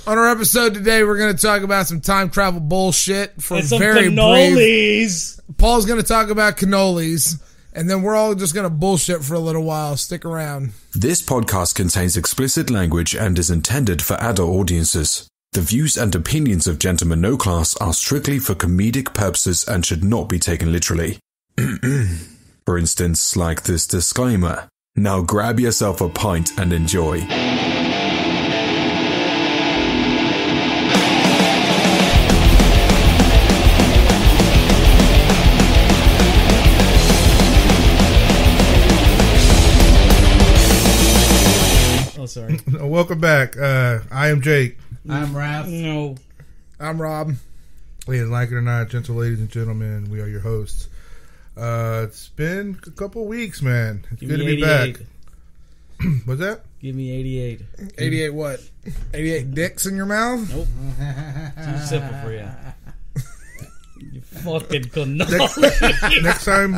On our episode today, we're going to talk about some time travel bullshit for and some very cannolis. brave. Paul's going to talk about cannolis, and then we're all just going to bullshit for a little while. Stick around. This podcast contains explicit language and is intended for adult audiences. The views and opinions of Gentlemen No Class are strictly for comedic purposes and should not be taken literally. For instance, like this disclaimer. Now grab yourself a pint and enjoy. Sorry. Welcome back. I am Jake. I'm Raph. No. I'm Rob. Please, like it or not, gentle ladies and gentlemen, we are your hosts. It's been a couple weeks, man. It's Give good to me be 88. back. What's that? Give me 88. 88 what? 88 dicks in your mouth? Nope. Too simple for you. You fucking cannoli. Next time,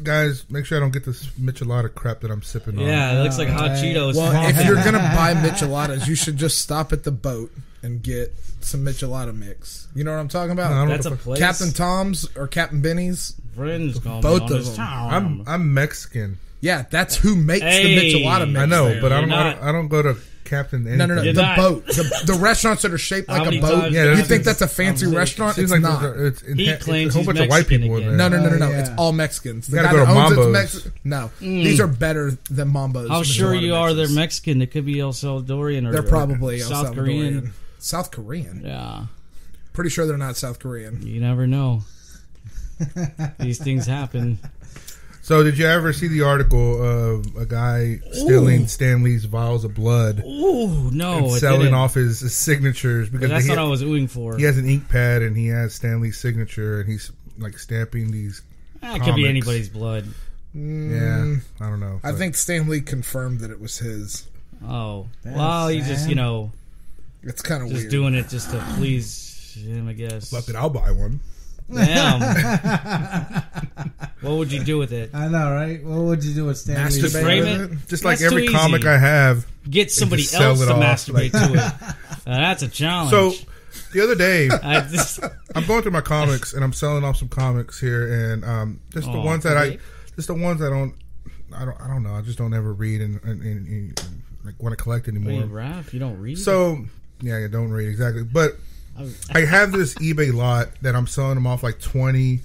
guys, make sure I don't get this Michelada crap that I'm sipping on. Yeah, it looks like hot Cheetos. Well, if you're going to buy micheladas, you should just stop at the boat and get some michelada mix. You know what I'm talking No, I about? don't know That's a what the place. Captain Tom's or Captain Benny's? Friends call Both me on of this them. town. I'm Mexican. Yeah, that's who makes Hey. the michelada mix. I know, there. but I You're don't go to Captain anything. No. You're The not. boat. The restaurants that are shaped How like a many boat. times Yeah, You that's- think that's a fancy I'm restaurant? Seems It's like not. it's He claims a whole he's bunch of white Mexican people in there. again. No. Yeah. It's all Mexicans. The You gotta guy go that to owns it's Mambo's. Mexican. No, these are better than Mambo's. How sure michelada you are they're mixes. Mexican? They could be El Salvadorian or They're probably South El Korean. Salvadorian. South Korean. Yeah, Pretty sure they're not South Korean. you never know. These things happen. So, did you ever see the article of a guy stealing Stan Lee's vials of blood Ooh, no, and it selling didn't. off his signatures because That's he, what I was oohing for. he has an ink pad and he has Stan Lee's signature and he's like stamping these. It could be comics. anybody's blood. Yeah, I don't know. I think Stan Lee confirmed that it was his. Oh, That's well, he's just sad. It's kind of just weird. doing it just to please him, I guess. Fuck it, I'll buy one. Damn. What would you do with it? I know, right? What would you do with Stan Lee? Masturbate frame with it? Just like That's every too comic easy. I have. Get somebody just sell else it to off, masturbate to it. That's a challenge. So, the other day, I just, I'm going through my comics and I'm selling off some comics here, and just the ones that great. just the ones that I don't know. I just don't ever read and like want to collect anymore. wait, Raph, you don't read? So yeah, don't read exactly. But I have this eBay lot that I'm selling them off like 20.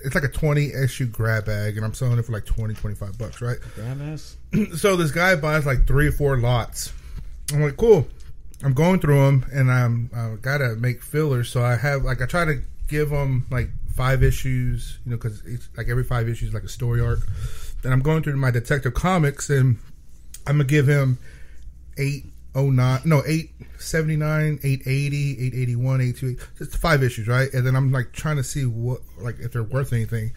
It's like a 20 issue grab bag, and I'm selling it for like $20-$25, right? Grab ass? So this guy buys like 3 or 4 lots. I'm like, cool. I'm going through them, and I gotta make fillers. So I have like I try to give them like 5 issues, you know, because it's like every 5 issues is like a story arc. And I'm going through my Detective Comics, and I'm gonna give him 879, 880, 881, 828. Just 5 issues, right? And then I'm like trying to see what, like, if they're worth anything.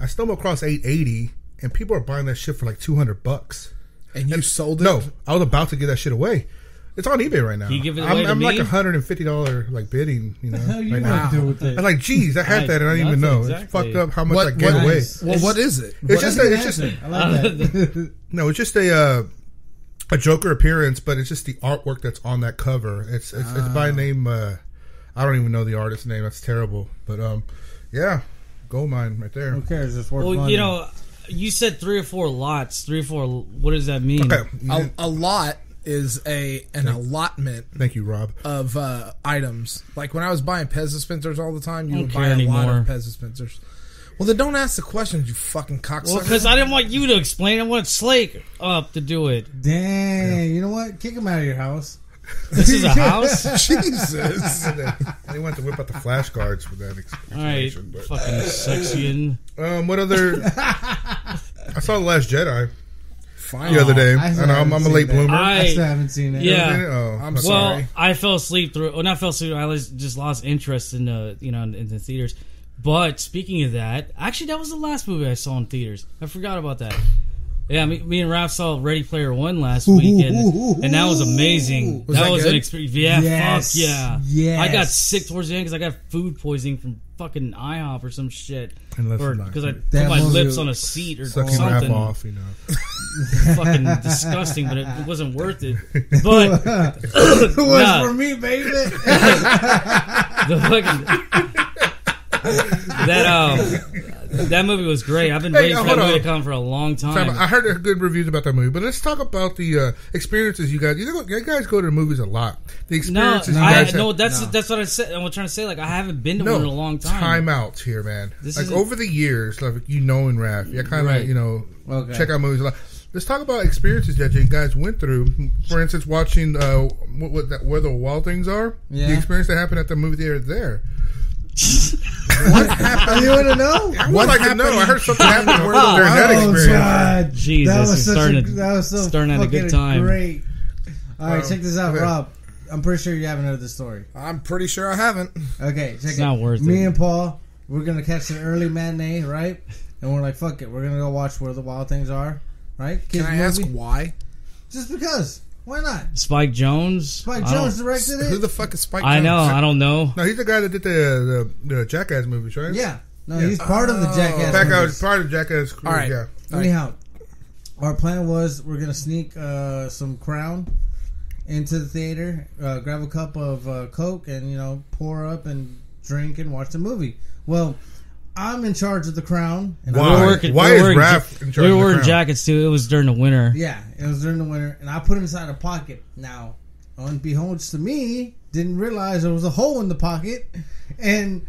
I stumble across 880, and people are buying that shit for like $200. And you sold it? No, I was about to give that shit away. It's on eBay right now. You give it away to I'm like me? $150 like bidding, you know. What the hell you right gonna now. do with I it? was like, geez, I had that and I didn't even Nothing, know. exactly. It's fucked up how much I gave what away. is- Well, what is it? It's just That's a good it's just answer. I like that. no, it's just a Joker appearance, but it's just the artwork that's on that cover. It's by name. I don't even know the artist's name. That's terrible. But yeah, gold mine right there. Who cares? It's worth Well, money. you know, you said 3 or 4 lots. 3 or 4, what does that mean? Okay, A lot is an allotment thank you, Rob. of items. Like when I was buying Pez dispensers all the time, you Don't would care buy a lot anymore. of Pez dispensers. Well, then don't ask the questions, you fucking cocksucker. Well, because I didn't want you to explain. I want Slake up to do it. Dang, you know what? Kick him out of your house. This is a house? Jesus. They went to whip out the flashcards for that All right, explanation. But fucking sexian. what other? I saw The Last Jedi Fine. the other day. I and I'm a haven't late seen that. bloomer. I still haven't seen it. Yeah. Oh, I'm okay. sorry. Well, I fell asleep through. Well, not fell asleep. I just lost interest in the in the theaters. But speaking of that, actually, that was the last movie I saw in theaters. I forgot about that. Yeah, me and Raph saw Ready Player One last weekend, and that was amazing. Was that was good? an experience. Yeah, Yes. fuck yeah. Yes. I got sick towards the end because I got food poisoning from fucking IHOP or some shit. And let's Or not because I keep put That my movie- lips on a seat or sucking Raph something. off, you know. fucking disgusting, but it wasn't worth it. But It was for me, baby. the fucking that movie was great. I've been waiting for that movie to come for a long time. I heard good reviews about that movie, but let's talk about the experiences you guys. You guys go to the movies a lot. The experiences you guys have. That's what I said. I'm trying to say, like, I haven't been to one in a long time. Time outs here, man. Over the years, like and Raph, you kind of check out movies a lot. Let's talk about experiences that you guys went through. For instance, watching Where the Wild Things Are. Yeah. The experience that happened at the movie theater there. What happened? You want to know? I would like to know. I heard something happened during that experience. God. Jesus, That was so starting at a good time. Great. All right, check this out, Rob. I'm pretty sure you haven't heard this story. I'm pretty sure I haven't. Okay, check It's it. not worth it. Me and Paul, we're gonna catch an early matinee, right? And we're like, fuck it, we're gonna go watch Where the Wild Things Are, right? Can I ask why? Just because. Why not? Spike Jonze. Spike Jonze directed it. Who the fuck is Spike Jonze? I know. I don't know. No, he's the guy that did the Jackass movies, right? Yeah. No, he's part of the Jackass. Was part of Jackass crew. All right. Yeah. Anyhow, our plan was we're gonna sneak some Crown into the theater, grab a cup of Coke, and pour up and drink and watch the movie. Well, I'm in charge of the Crown. And Why is Raph in charge of the We were wearing Crown? jackets too. It was during the winter. Yeah, it was during the winter, and I put it inside a pocket. Now, unbeknownst to me, didn't realize there was a hole in the pocket, and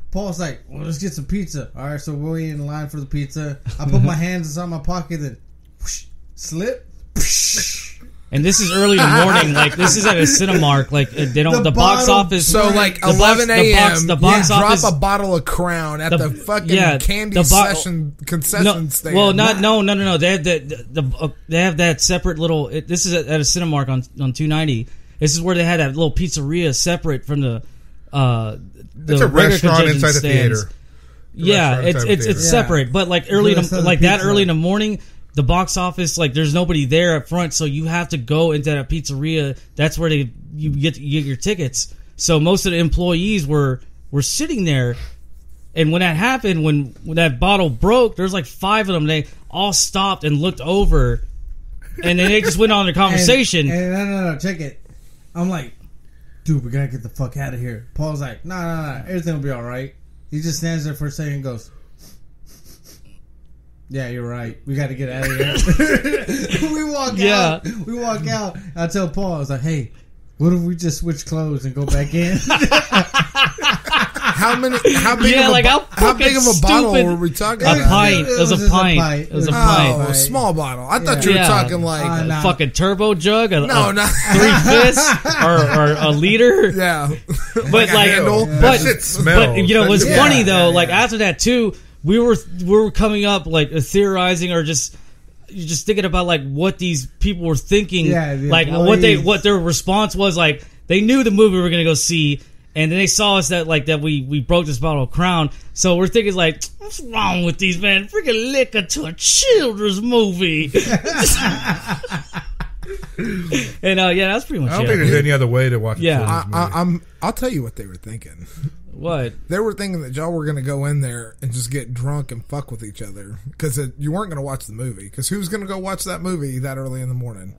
Paul's like, "Well, let's get some pizza." All right, so we're in line for the pizza. I put my hands inside my pocket, and whoosh, slip. And this is early in the morning. Like, this is at a Cinemark. Like, they don't. The box office. So like the box- 11 a.m. The box office. Drop a bottle of Crown at the fucking candy session concession stand. Well, no. They have they have that separate little. This is at a Cinemark on 290. This is where they had that little pizzeria separate from the. It's a restaurant inside the theater. Yeah, it's separate, but like early in the morning. The box office, like, there's nobody there up front, so you have to go into that pizzeria. That's where you get your tickets. So most of the employees were sitting there, and when that happened, when that bottle broke, there's like 5 of them. They all stopped and looked over, and then they just went on their conversation. And no, check it. I'm like, dude, we gotta get the fuck out of here. Paul's like, nah, everything will be all right. He just stands there for a second and goes, yeah, you're right. We got to get out of here. We walk out. I tell Paul, I was like, hey, what if we just switch clothes and go back in? How big of a bottle were we talking about? A pint. It was a pint. It was a pint. A small bottle. I thought you were talking like a fucking turbo jug. No, not 3/5 or a liter. Yeah, but that shit smells. But what's funny though? Like after that too. We were coming up like theorizing or just thinking about like what these people were thinking, like what their response was. Like they knew the movie we were gonna go see, and then they saw us that we broke this bottle of Crown. So we're thinking like, what's wrong with these men? Freaking liquor to a children's movie. And that's pretty much it. I don't think there's any other way to watch. I'll tell you what they were thinking. What? They were thinking that y'all were going to go in there and just get drunk and fuck with each other because you weren't going to watch the movie. Because who's going to go watch that movie that early in the morning?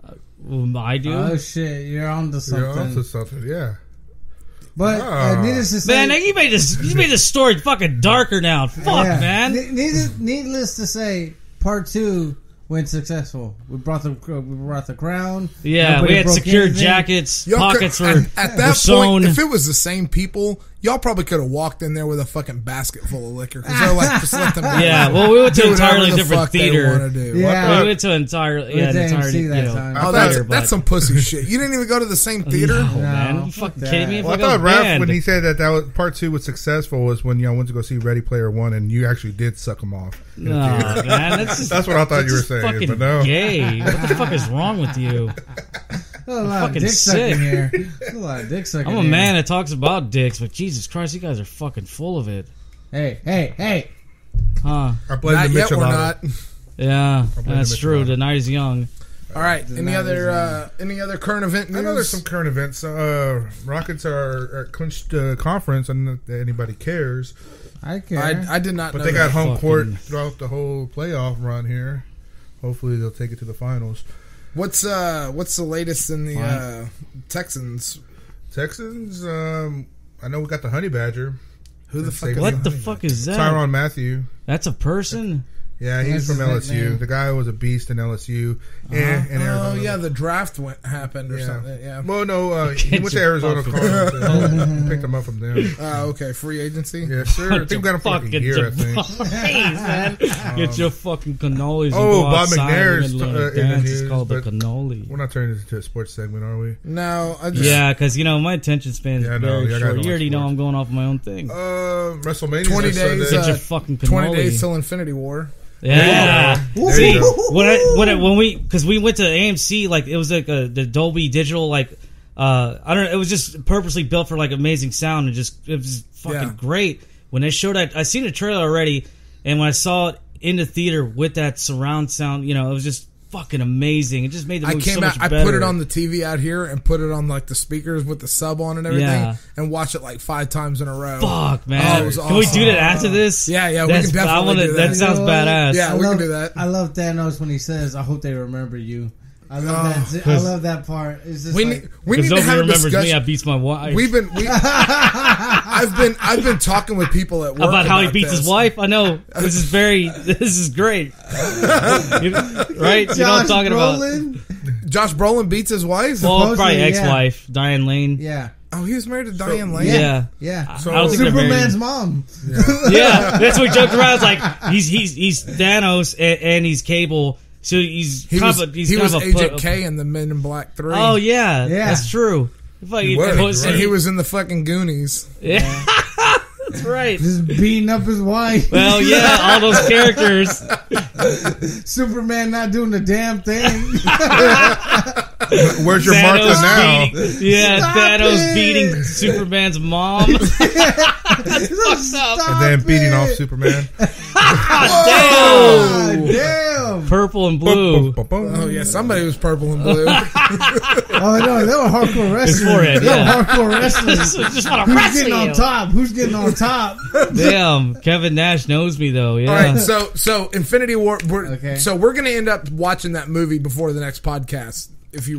I do. Oh shit, you're onto something. Yeah. But needless to say, man, you made this story fucking darker now. Fuck, man. Needless to say, part 2 went successful. We brought the Crown. Yeah, Nobody we had broke secure anything. jackets. Y'all Pockets were at that sewn. point. If it was the same people, y'all probably could have walked in there with a fucking basket full of liquor because they're like, just let them. Yeah, well, we went to an entirely different theater. Yeah, we went to an entirely that's some pussy shit. You didn't even go to the same theater. No, man, you fucking kidding me? Well, I thought Raph, when he said that was part 2 was successful, was when y'all went to go see Ready Player One and you actually did suck him off. No, man, that's what I thought you were saying. Fucking but no. gay. What the fuck is wrong with you? A lot of dick sucking here. A lot of dick sucking. I'm a man that talks about dicks, but Jesus Christ, you guys are fucking full of it. Hey. Huh? I blame Not the yet, we're Michelada. not. Yeah, that's true. The night is young. All right. Any other current event news? I know there's some current events. Rockets are clinched conference, and if anybody cares. I care. I did not. But know they got that. home court throughout the whole playoff run here. hopefully they'll take it to the finals. What's the latest in the Texans? Texans, I know we got the Honey Badger. Who the fuck? What the fuck is that? Tyrann Mathieu. That's a person. Yeah, he's from That's his LSU. nickname. The guy was a beast in LSU and in Arizona. Oh yeah, the draft happened or Yeah. something. Yeah. Well, no, he Get went to your Arizona fucking- Cardinals. Picked him up from them. Okay, free agency. Yeah, sure. I think we got him for like a year, I think. Man. Get your fucking cannolis. and Oh, go Bob outside McNair's and let it in the dance. news, It's called the but cannoli. We're not turning this into a sports segment, are we? No, I just Yeah, because my attention span is Yeah, I know. very Yeah, I gotta short. watch You already know sports. I'm going off my own thing. WrestleMania 20 this days. Sunday. Get your fucking 20 cannoli. days till Infinity War. Yeah. There See, you go. when we because we went to AMC, like it was like the Dolby Digital, like I don't know, it was just purposely built for like amazing sound and just it was fucking Yeah. great. When they showed that, I seen the trailer already, and when I saw it in the theater with that surround sound, it was just fucking amazing. It just made the I movie came so out. much I better. put it on the TV out here and put it on like the speakers with the sub on and everything, Yeah. and watch it like 5 times in a row. Fuck, Oh, man! it was Can we awesome. do that after this? Yeah, we That's- can definitely I wanna, do that. that. sounds You know what? badass. Yeah, we can do that. I love Thanos when he says, "I hope they remember you." I love that. I love that part. It's just We like, need, we Because need to nobody have a remembers me. I discussion. beats my wife. I've been talking with people at work About how he beats this. his wife? I know. This is great. Right? You know what I'm Josh talking about. Brolin? Josh Brolin beats his wife. Well, Supposedly, probably yeah. ex-wife, Diane Lane. Yeah, Oh, he was married to Diane Lane. Yeah. yeah. I don't think they're Superman's married. mom. Yeah, that's what we joked around. It's like he's Thanos and he's Cable, so he's He kind was, of a, he's he kind was of a Agent K in the Men in Black 3. Oh yeah, Yeah. that's true. He was, and he was in the fucking Goonies. Yeah, that's right. Just beating up his wife. Well, yeah, all those characters. Superman not doing the damn thing. Where's your Martha now? Stop Thanos it. beating Superman's mom. That's fucked up. And then beating off Superman. Ah, damn. Purple and blue. Oh yeah, somebody was purple and blue. Oh no, they were hardcore wrestlers. forehead, They were yeah. hardcore wrestlers. Just want to Who's wrestle getting on you. top? Who's getting on top? Damn, Kevin Nash knows me though. Yeah. All right, so Infinity War. Okay. So we're gonna end up watching that movie before the next podcast. If we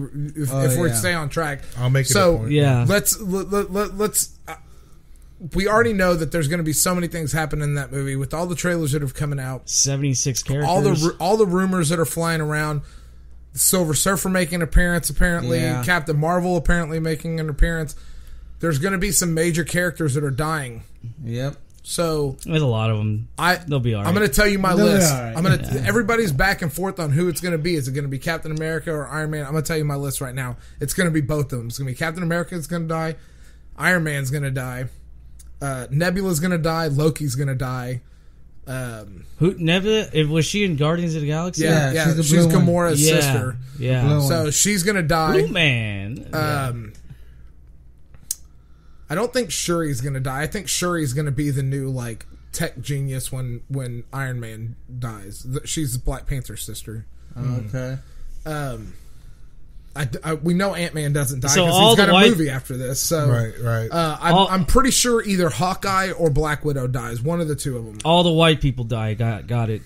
yeah. stay on track, I'll make it a So point. Yeah. let's. We already know that there's going to be so many things happening in that movie with all the trailers that are coming out, 76 characters. all the rumors that are flying around. The Silver Surfer making an appearance, apparently. Yeah. Captain Marvel apparently making an appearance. There's going to be some major characters that are dying. Yep. So There's a lot of them. They'll be all right. I'm going to tell you my They'll be list. all right. I'm going to. Everybody's back and forth on who it's going to be. Is it going to be Captain America or Iron Man? I'm going to tell you my list right now. It's going to be both of them. It's going to be Captain America is going to die. Iron Man's going to die. Nebula's going to die. Loki's going to die. Who Nebula? Was she in Guardians of the Galaxy? Yeah, Yeah, she's the she's blue one. Gamora's Yeah. sister. Yeah. Blue one. So she's going to die. Blue Man. I don't think Shuri's going to die. I think Shuri's going to be the new like tech genius when Iron Man dies. She's Black Panther's sister. Okay. We know Ant-Man doesn't die So because all he's got the a white- movie after this. So Right. I'm pretty sure either Hawkeye or Black Widow dies. One of the two of them. All the white people die. Got it.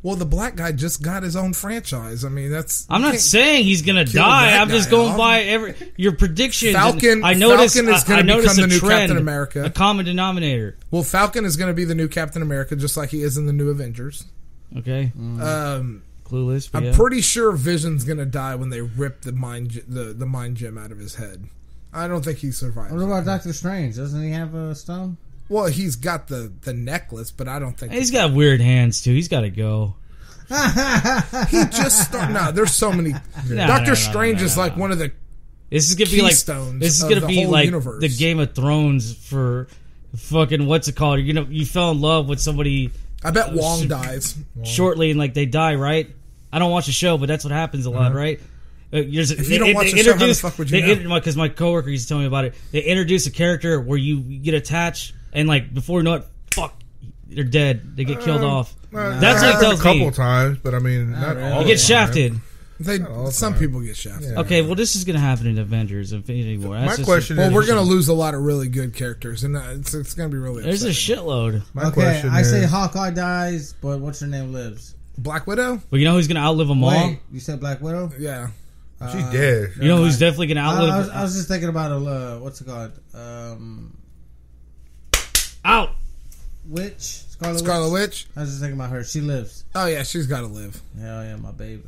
Well, the black guy just got his own franchise. I mean, that's I'm you not can't- saying he's gonna kill die. that I'm just guy going off. by your predictions. Falcon- I noticed. Falcon is gonna I noticed become a the new trend, Captain America. a common denominator. Well, Falcon is going to be the new Captain America, just like he is in the new Avengers. Okay, clueless. But I'm yeah. pretty sure Vision's going to die when they rip the mind gem out of his head. I don't think he survives. What about Doctor Strange? Doesn't he have a stone? Well, he's got the necklace, but I don't think He's got weird hands too. He's got to go. he just started. No, there's so many. Doctor Strange is like one of the. This is gonna be like Keystones this is of gonna the be whole like universe. the Game of Thrones for fucking what's it called? You fell in love with somebody I bet Wong dies. shortly and like they die, right? I don't watch the show, but that's what happens a lot, right? If you don't watch the show, how the fuck would you know? Because my coworker used to tell me about it. They introduce a character where you get attached, and like before you know it, fuck, they're dead. They get killed off. That's what he tells a couple me. times, but I mean, not really. all. You the get time. shafted. Some people get shafted. Yeah. Okay, well, this is gonna happen in Avengers Infinity War. That's My just question Well, is, we're going to lose a lot of really good characters, and it's going to be really. There's a upsetting. shitload. My Okay, question I say is, Hawkeye dies, but what's her name lives. Black Widow? But you know who's gonna outlive them all? Wait, you said Black Widow? Yeah. She's dead. You know who's definitely gonna outlive? I was just thinking about what's it called? Out. Witch? Scarlet Witch? I was just thinking about her. She lives. Oh, yeah, she's got to live. Hell yeah, my baby.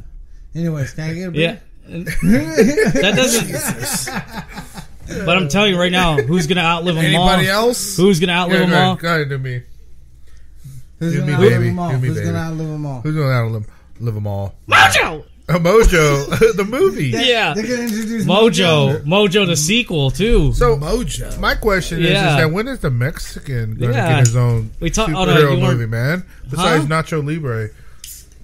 Anyways, can I get a Yeah. beer? That doesn't. But I'm telling you right now, who's gonna outlive them all? Anybody else? Who's gonna outlive them all? Go ahead, do me. Who's Do gonna me, outlive baby. them all? Do me, Who's baby. gonna outlive them all? Who's going to outlive them all? Mojo. Mojo, the movie. Yeah. They can introduce Mojo, the sequel too. So Mojo. my question is that when is the Mexican going to Yeah. get his own superhero movie, man? Besides Nacho Libre.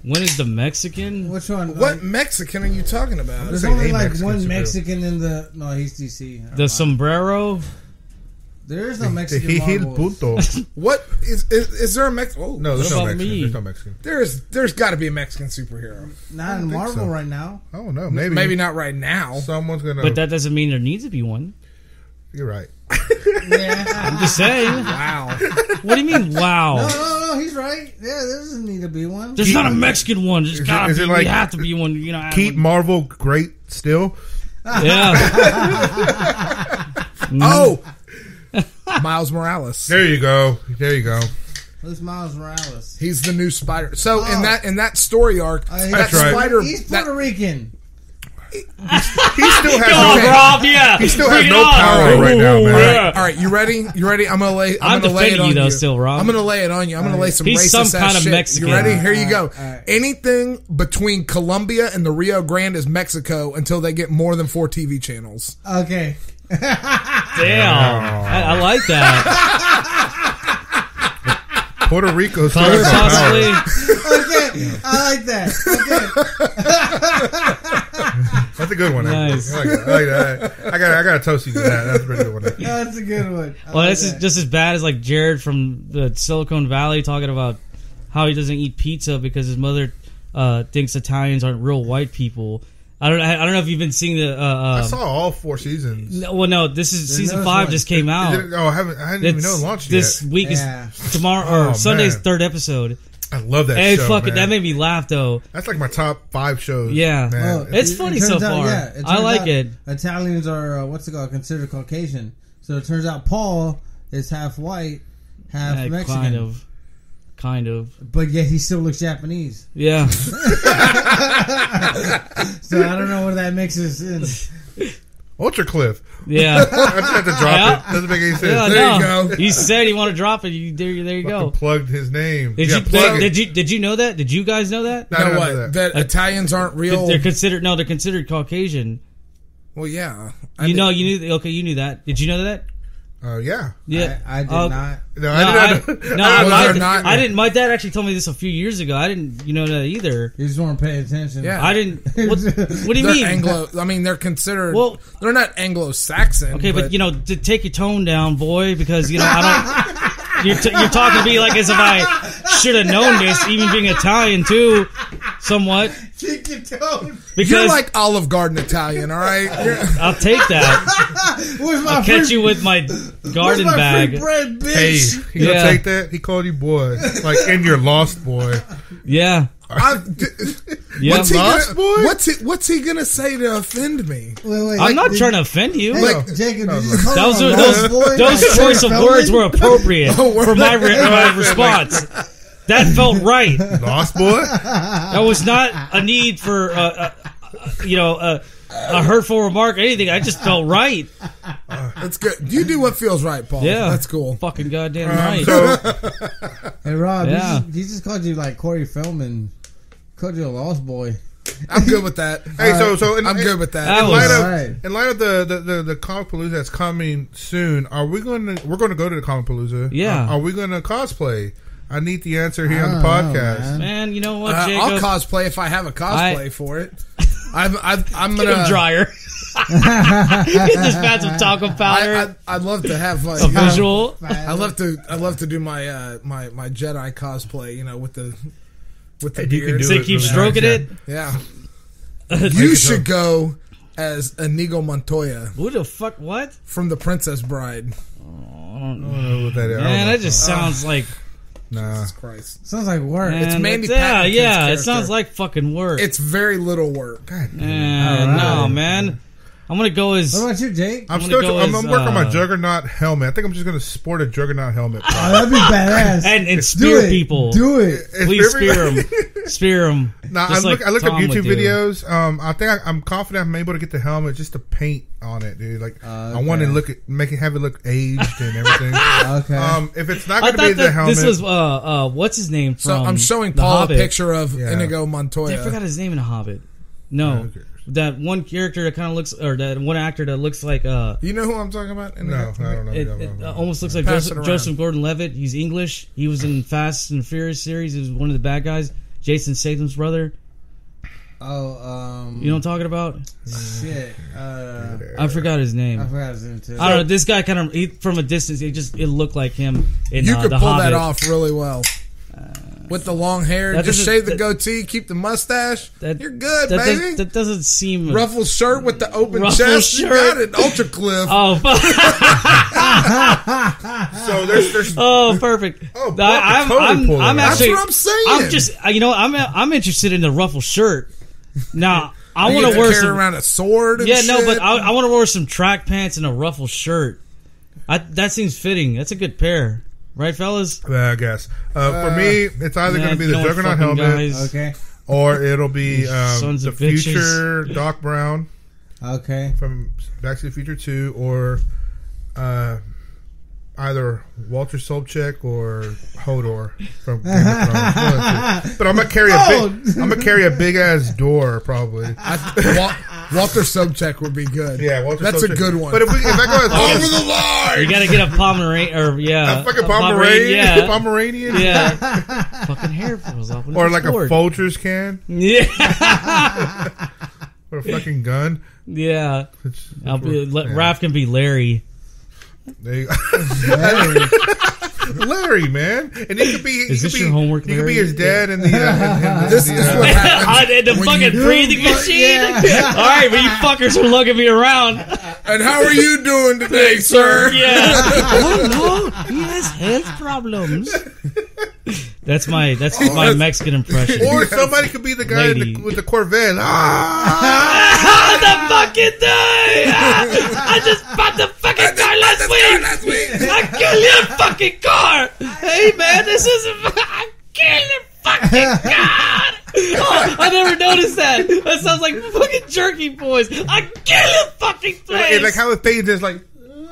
When is the Mexican? Which one? What Mexican are you talking about? There's say only a like Mexican one superhero. Mexican in the. No, he's DC. Never The mind. sombrero. There is no Mexican. Hijil Marvels. Punto. What is there a Mexican? Oh, No, there's What no about Mexican. me? There's no Mexican. there's got to be a Mexican superhero. Not in think Marvel so. right now. I don't know. Maybe. Maybe not right now. Someone's going to. But that doesn't mean there needs to be one. You're right. Yeah. I'm just saying. Wow. What do you mean? Wow. No, he's right. Yeah, there doesn't need to be one. There's not a Mexican one. There's gotta is be. it like- We have to be one. You know. Keep Marvel great still. Yeah. Oh, Miles Morales. There you go. There you go. Who's Miles Morales? He's the new Spider. So in that story arc, that That's right. Spider, He's that, Puerto Rican. He still has Come on, no. Rob. Yeah. He still has Bring it no on. power right now, man. Yeah. all right, you ready? You ready? I'm gonna lay. I'm gonna lay it defending on you, though, still, Rob. I'm gonna lay it on you. I'm gonna lay some He's racist some ass kind of shit. Mexican. You ready? Here you go. All right. Anything between Colombia and the Rio Grande is Mexico until they get more than 4 TV channels. Okay. Damn. I like that. Puerto Rico still Color has no possibly. power. Okay. I like that. That's a good one. Nice. I like that. I got to toast you to that. That's a pretty good one. Okay. That's a good one. I Well, like this is that. just as bad as like Jared from the Silicon Valley talking about how he doesn't eat pizza because his mother thinks Italians aren't real white people. I don't know if you've been seeing the. I saw all 4 seasons. No, this is season no 5 one. just came out. I hadn't even know it launched this yet. week Yeah. is tomorrow or Oh, Sunday's man. 3rd episode. I love that Hey, show, fuck it, man. that made me laugh though. That's like my top 5 shows. Yeah. man. Well, It's funny so turns out- far. yeah, it I turns like out it. Italians are considered Caucasian. So it turns out Paul is half white, half Mexican. Kind of. But yet he still looks Japanese. Yeah. So I don't know what that mixes in. Ultra Cliff. Yeah. I just had to drop Yeah. it. Doesn't make any sense. Yeah, There you no. go. You said you want to drop it. There you go. Fucking plugged his name. Did Yeah, you plug it. did you know that? Did you guys know that? No, I Know didn't what? know That Italians aren't real. They're considered Caucasian. Well, yeah. You knew that. Did you know that? Yeah. Yeah. I did Oh, not. No, I did not. I didn't. My dad actually told me this a few years ago. I didn't, that either. You just want to pay attention. Yeah. I didn't. What do you They're mean? Anglo. I mean, they're considered. Well- they're not Anglo-Saxon. Okay, but to take your tone down, boy, because I don't. You're talking to me like as if I should have known this, even being Italian too, somewhat. Kick your tone. Because you're like Olive Garden Italian, all right? I'll take that. Where's my I'll catch free, you with my garden where's my bag. free bread, Hey, bitch? you Yeah. gonna take that? He called you boy. Like in your lost boy. Yeah. Yeah. What's he Lost gonna, boy? what's he gonna say to offend me? Wait, I'm not did- trying to offend you. Hey, Like- Jacob, did you just call Those him are a those lost boy? those Like choice of Feldman? words were appropriate Oh, were for my they? my response. That felt right. Lost boy? That was not a need for a hurtful remark or anything. I just felt right. That's good. You do what feels right, Paul. Yeah, That's cool. Fucking goddamn right. So, Hey, Rob, Yeah. he just called you like Corey Feldman. Called you a lost boy. I'm good with that. hey, so I'm good with That that. in was- light of Alright. in light of the Comic Palooza that's coming soon, we're going to go to the Comic Palooza. Yeah. Are we going to cosplay? I need the answer here on the I don't know, podcast. man. Man, you know what, Jacob? I'll cosplay if I have a cosplay for it. I'm Get him gonna. dryer. Get this fat some talcum powder. I'd love to have my A visual. I love to do my my Jedi cosplay. With the Hey, you can beard. do So you it keep really stroking nice, it. Yeah. Make You it should so. go as Inigo Montoya Who the fuck? What? from The Princess Bride. I don't know what that is. I Man, don't that know. just sounds like Nah. Jesus Christ. Sounds like work. Man, It's Mandy yeah, Patinkin's yeah. It character. sounds like fucking work. It's very little work. God. No, man. I'm gonna go as. What about you, Jake? I'm gonna still. go I'm as, working on my Juggernaut helmet. I think I'm just gonna sport a Juggernaut helmet. Oh, that'd be badass. and spear people. Do it. Please spear them. Spear them. Nah, I looked up YouTube videos. I think I'm confident I'm able to get the helmet just to paint on it, dude. Like I want to have it look aged and everything. Okay. If it's not going to be the helmet, this was what's his name from? So I'm showing The Paul Hobbit. a picture of Inigo Montoya. I forgot his name in The Hobbit. No, that one character that kind of looks, or that one actor that looks like. You know who I'm talking about? No, I don't know. It almost looks like Pass it Joseph around. Gordon-Levitt. He's English. He was in Fast and Furious series. He was one of the bad guys. Jason Statham's brother. Oh, You know what I'm talking about? shit. I forgot his name. I forgot his name too. I don't know. This guy kind of from a distance, it looked like him in You could The pull Hobbit. that off really well. With the long hair, that just doesn't- shave the that- goatee, keep the mustache. You're good, that baby. That doesn't seem Ruffled shirt with the open Ruffled chest. shirt. You got it. Ultra Cliff. Oh, fuck. So there's Oh, perfect. Oh, Paul could totally pull I'm that off. actually. That's what I'm saying. I'm just, I'm interested in the ruffled shirt. Now, I You want get to to wear carry some. around a sword. And Yeah, no, shit. but I want to wear some track pants and a ruffled shirt. That seems fitting. That's a good pair, right, fellas? I guess. For me, it's either going to be you the know what, Juggernaut fucking helmet, guys. Okay. or it'll be Sons the of bitches. future Doc Brown Okay. from Back to the Future 2, or either Walter Sobchak or Hodor from Game of Thrones. One of the two. But I'm gonna carry a big ass door probably. Walter Sobchak would be good. Yeah, Walter That's Sobchak. a good one. But if I go as Over the line. You got to get a Pomeranian, or a fucking Pomeranian, Pomeranian, yeah. Fucking hair falls off. or like a Folgers can, Yeah, or a fucking gun. yeah. It's- Raph can be Larry. There you go. Larry, man, and he could be. Is this your homework, He could be Larry? his dad in the. This is what happens. The when fucking you- breathing machine. Yeah. All right, but you fuckers are lugging me around. And how are you doing today, sir? Yeah. Oh no, he has health problems. That's my Mexican impression. Or somebody could be the guy with the Corvette. The fucking day! I just bought the fucking car last week. I killed your fucking car. Hey man, this isn't. I killed your fucking car. Oh, I never noticed that. That sounds like fucking jerky boys. I kill your fucking place. It's like how it fades is like. Yeah.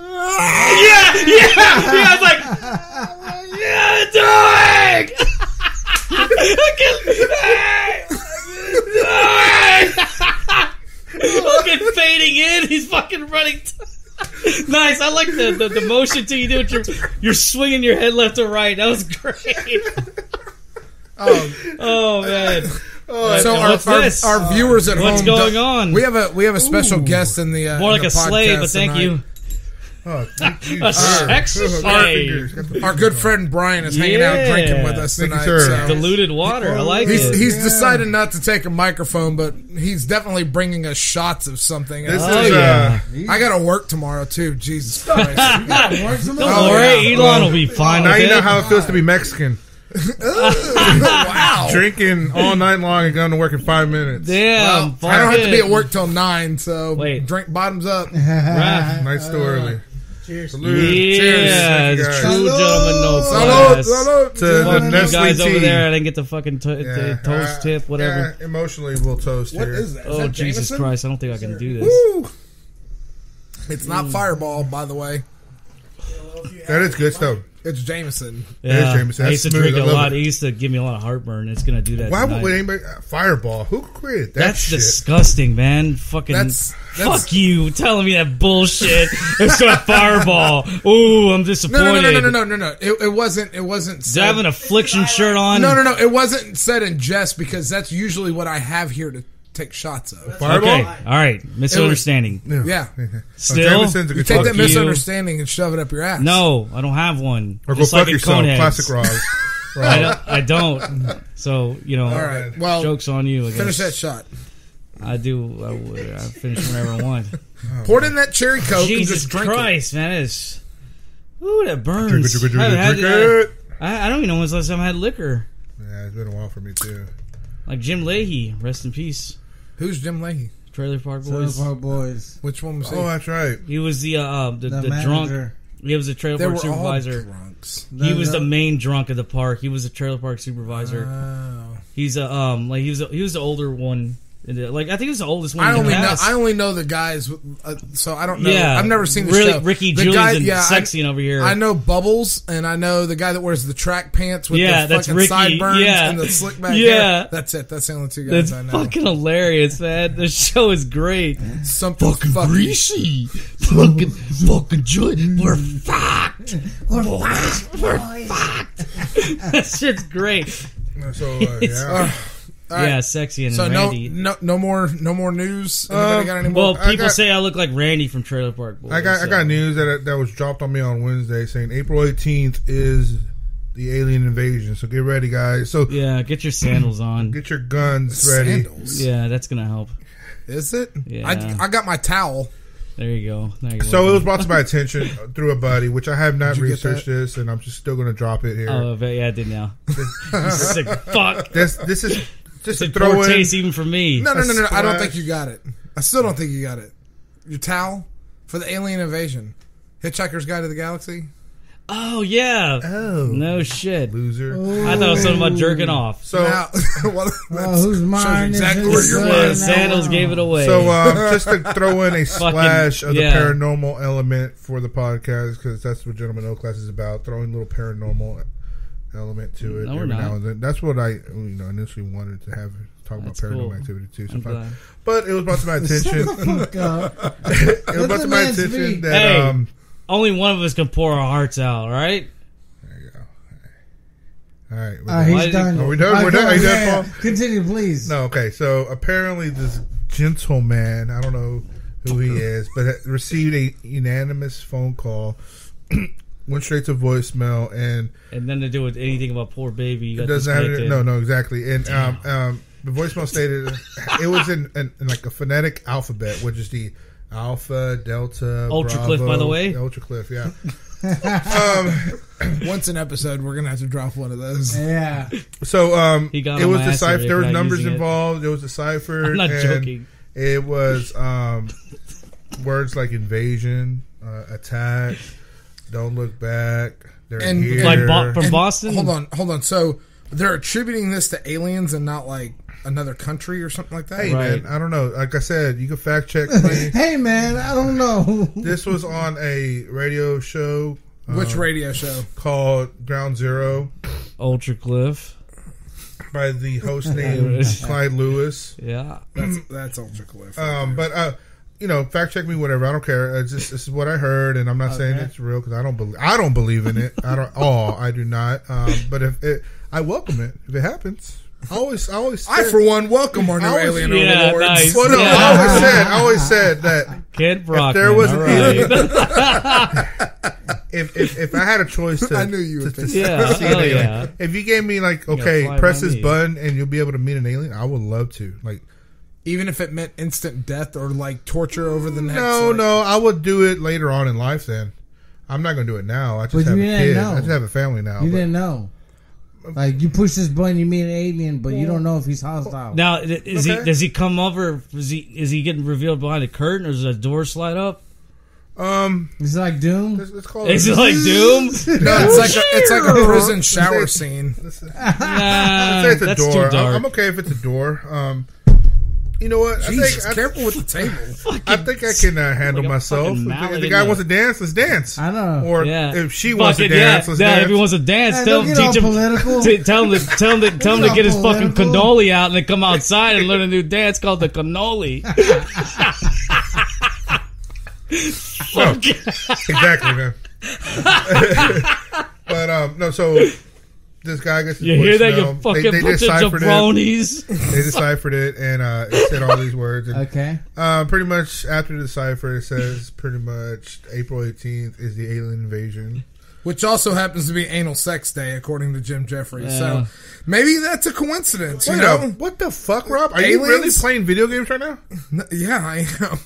I was like, what are you doing? Fucking fading in, he's fucking running. Nice, I like the motion till you do it. You're swinging your head left to right. That was great. Oh man. So What's this? our viewers at What's home. going on? We have a special guest in the More in like the a slave, but podcast thank tonight. you. Oh, thank you, A sir. sex slave. Our good friend Brian is hanging out Yeah. drinking with us Thank you, tonight. sir. So Diluted water. I like he's it. decided not to take a microphone, but he's definitely bringing us shots of something. This Oh, is yeah. I gotta work tomorrow too. Jesus Christ! Don't Oh, worry, yeah. Elon will be fine now with you know it. how it feels to be Mexican. Wow. Drinking all night long and going to work in 5 minutes. Damn, Well, I don't have to be at it. work till 9, so Wait. drink bottoms up. Raph. Night's too early. Cheers. Salute. Yeah, Thank you, it's guys. true Salud. gentleman, no Salud, class. salud. To the Fuck you Nestle guys tea. over there. I didn't get the fucking the toast uh, tip, whatever. Yeah, emotionally, we'll toast What here. is that? Is Oh, that Jesus Jameson? Christ. I don't think I can do this. Woo. It's not Fireball, by the way. That is good stuff. It's Jameson. Yeah, Jameson. I used to That's drink smooth. it I a love lot. it. It used to give me a lot of heartburn. It's going to do that Why tonight. would anybody Fireball? Who created that That's shit? disgusting, man. Fucking That's- fuck you telling me that bullshit. It's a Fireball. Ooh, I'm disappointed. No. It wasn't. It wasn't. Do I have an affliction shirt on? No. It wasn't said in jest because that's usually what I have here to take shots of. Fireball? Okay, all right. Misunderstanding. Yeah. Still? Jameson's a You good take choice. that you. misunderstanding and shove it up your ass. No, I don't have one. Or go Just fuck like a yourself. Coneheads. Classic Ross. I don't. So, you know, All right. Well, joke's on you, I guess. finish that shot. I do. I finish whenever I want. Pour it in that cherry coke and Jesus just drink it. Christ, man. It's... Ooh, that burns. Drink it. I haven't had I don't even know when's the last time I had liquor. Yeah, it's been a while for me too. Like Jim Leahy, rest in peace. Who's Jim Leahy? Trailer Park Boys. Trailer Park Boys. Which one was he? Oh, that's right. He was the drunk. manager. He was the trailer They park were supervisor. all drunks. He was the main drunk of the park. He was a trailer park supervisor. Oh. He's a like he was the older one. Like I think he was the oldest one. I in the only know. cast. I only know the guys, so I don't know. Yeah, I've never seen the really, show. Ricky the Julian's guy, and yeah, sexy over here. I know Bubbles, and I know the guy that wears the track pants with the that's fucking Ricky. sideburns Yeah. and the slick back Yeah. hair. That's it. That's the only two guys That's I know. fucking hilarious, man. The show is great. Something fucking Greasy, fucking joy. We're fucked. We're fucked. That shit's great. So yeah. All right. Yeah, sexy and So Randy. no more news. Anybody got any more? Well, people got- say I look like Randy from Trailer Park Boys. I got news that was dropped on me on Wednesday saying April 18th is the alien invasion. So get ready, guys. So Yeah, get your sandals on. get your guns ready. Sandals. Yeah, that's gonna help. Is it? Yeah. I got my towel. There you go. So it was brought to my attention through a buddy, which I have not Did you get researched this, and I'm just still going to drop it here. Oh, but yeah, I did now. You sick fuck. This is just to It's throw poor in. taste even for me. No. I don't splash. think you got it. I still don't think you got it. Your towel for the alien invasion. Hitchhiker's Guide to the Galaxy. Oh yeah. Oh, No shit. loser. I thought it was something about jerking off. So Now, well, whose mind is exactly this? where your Yeah, mind. sandals gave it away. So just to throw in a splash of the yeah. paranormal element for the podcast, because that's what Gentleman O Class is about, throwing a little paranormal element to it No, we're every not. now and then. That's what I initially wanted to have talk That's about paranormal cool. activity too. I'm Sometimes. glad. But it was brought to my attention. Fuck up. It was Let brought the to my man attention speak. that Hey. Only one of us can pour our hearts out, all right? there you go. All right. we're All right, done. Why he's did- done. Are we done? All right, We're go done? on. Are you done, Yeah, Paul? yeah. Continue, please. No, okay. So apparently, this gentleman, I don't know who he is, but received a unanimous phone call, went straight to voicemail, and And then to do with anything about poor baby, you it got doesn't have disconnected. no, exactly. And the voicemail stated it was in like a phonetic alphabet, which is the Alpha, Delta, Ultra Bravo, Cliff, by the way. Ultra Cliff, yeah. Once an episode, we're gonna have to drop one of those. Yeah. So He got it on was my ass deciphered. today There for was not numbers using it. involved. It was deciphered. I'm not and joking. It was words like invasion, attack, don't look back. They're And- here. Like from And Boston? Hold on. So they're attributing this to aliens and not like another country or something like that. Hey Right. man, I don't know. Like I said, you can fact check me. Hey, man, I don't know. This was on a radio show Which radio show? called Ground Zero Ultra Cliff. by the host named Clyde Lewis. Yeah. That's Ultra Cliff. But fact check me, whatever. I don't care. It's just, this is what I heard, and I'm not saying it's real because I don't believe in it. I do not. But I welcome it if it happens. I always I, said, for one, welcome our new I was- alien Yeah, overlords. nice. well, no, Yeah. I always said that Kid Brockman. there was all an right. if I had a choice to, I knew you would to think see Yeah, an hell alien, yeah. if you gave me like, gotta okay, fly press by this me. button and you'll be able to meet an alien, I would love to. Like, Even if it meant instant death or like torture over the next. no, like, no, I would do it later on in life. Then I'm not going to do it now. I just But have a you didn't kid. know. I just have a family now. You but- didn't know. Like, you push this button, you meet an alien, but you don't know if he's hostile. Now, is Okay. he? Does he come over? Is he getting revealed behind a curtain, or does a door slide up? It's like Doom. Let's call Is it like Doom? No, it's like a prison shower scene. Nah, say it's a that's door. too dark. I'm okay if it's a door. You know what? Jesus, I think careful with the table. I can handle like a myself. fucking If mallet the in guy the- wants to dance, let's dance. I know. Or Yeah. if she wants to Fucking dance, yeah. let's Yeah, dance. if he wants to dance, Hey, tell don't him, get all teach him, political. tell him to all get his fucking political. cannoli out and then come outside and learn a new dance called the cannoli. Exactly, man. But no, so this guy gets his You hear that, you voicemail. fucking They bunch of deciphered it. jabronis? They deciphered it, and it said all these words. And, Okay. pretty much after the decipher, it says pretty much April 18th is the alien invasion. Which also happens to be Anal Sex Day, according to Jim Jeffries. Yeah. So maybe that's a coincidence, you Wait know? up. What the fuck, Rob? Are you really Aliens? playing video games right now? Yeah, I am.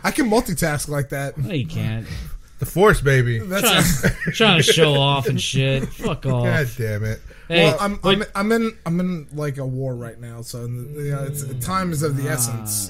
I can multitask like that. No, you can't. The Force, baby. Trying to show off and shit. Fuck off. God damn it. Hey, Well, I'm in like a war right now, so time is of the essence.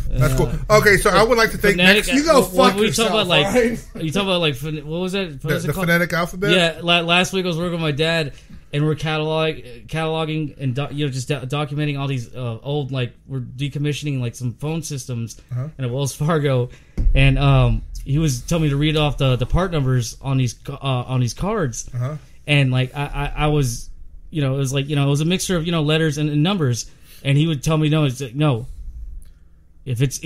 That's cool. Okay, so I would like to think next. You go fuck yourself. Talk about like, right? you talk about like what was that? What was The it called? phonetic alphabet. Yeah, last week I was working with my dad, and we're cataloging and just documenting all these old, like, we're decommissioning like some phone systems and Wells Fargo, and he was telling me to read off the part numbers on these cards, and like I was, it was like, it was a mixture of letters and numbers, and he would tell me no. If it's,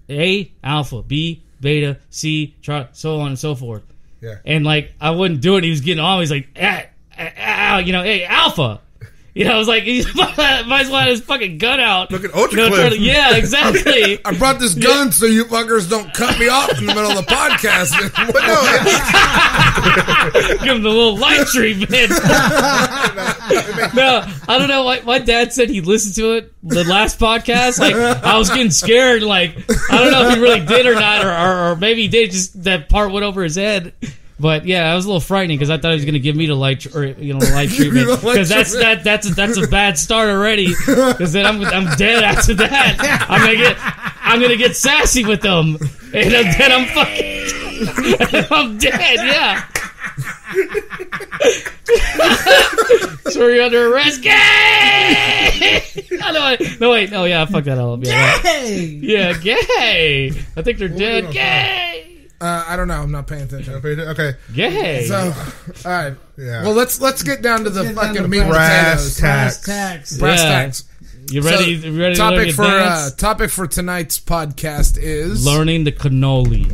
A, alpha, B, beta, C, so on and so forth. Yeah. And, like, I wouldn't do it. He was getting on. He's like, hey, alpha. I was like, he might as well have his fucking gun out. Look at Ultra Clip. Yeah, exactly. I brought this gun so you fuckers don't cut me off in the middle of the podcast. But no, Give him the little light treatment. No, I don't know. My dad said he listened to it, the last podcast. Like, I was getting scared. Like, I don't know if he really did or not, or maybe he did. Just that part went over his head. But yeah, it was a little frightening because I thought he was going to give me the light treatment because that's a bad start already. Because then I'm dead after that. I'm gonna get sassy with them, and then I'm fucking I'm dead. Yeah. So you're under arrest. Gay! No, wait. No, yeah, fuck that up. Yeah, Gay! Yeah, gay. I think they're dead. Gay! I don't know. I'm not paying attention. okay. Gay. So, all right. Yeah. Well, let's get down to the get down fucking to meat and brass potatoes. tacks. Brass Yeah. tacks. You ready? So, You ready to learn advance? topic for tonight's podcast is Learning the cannoli.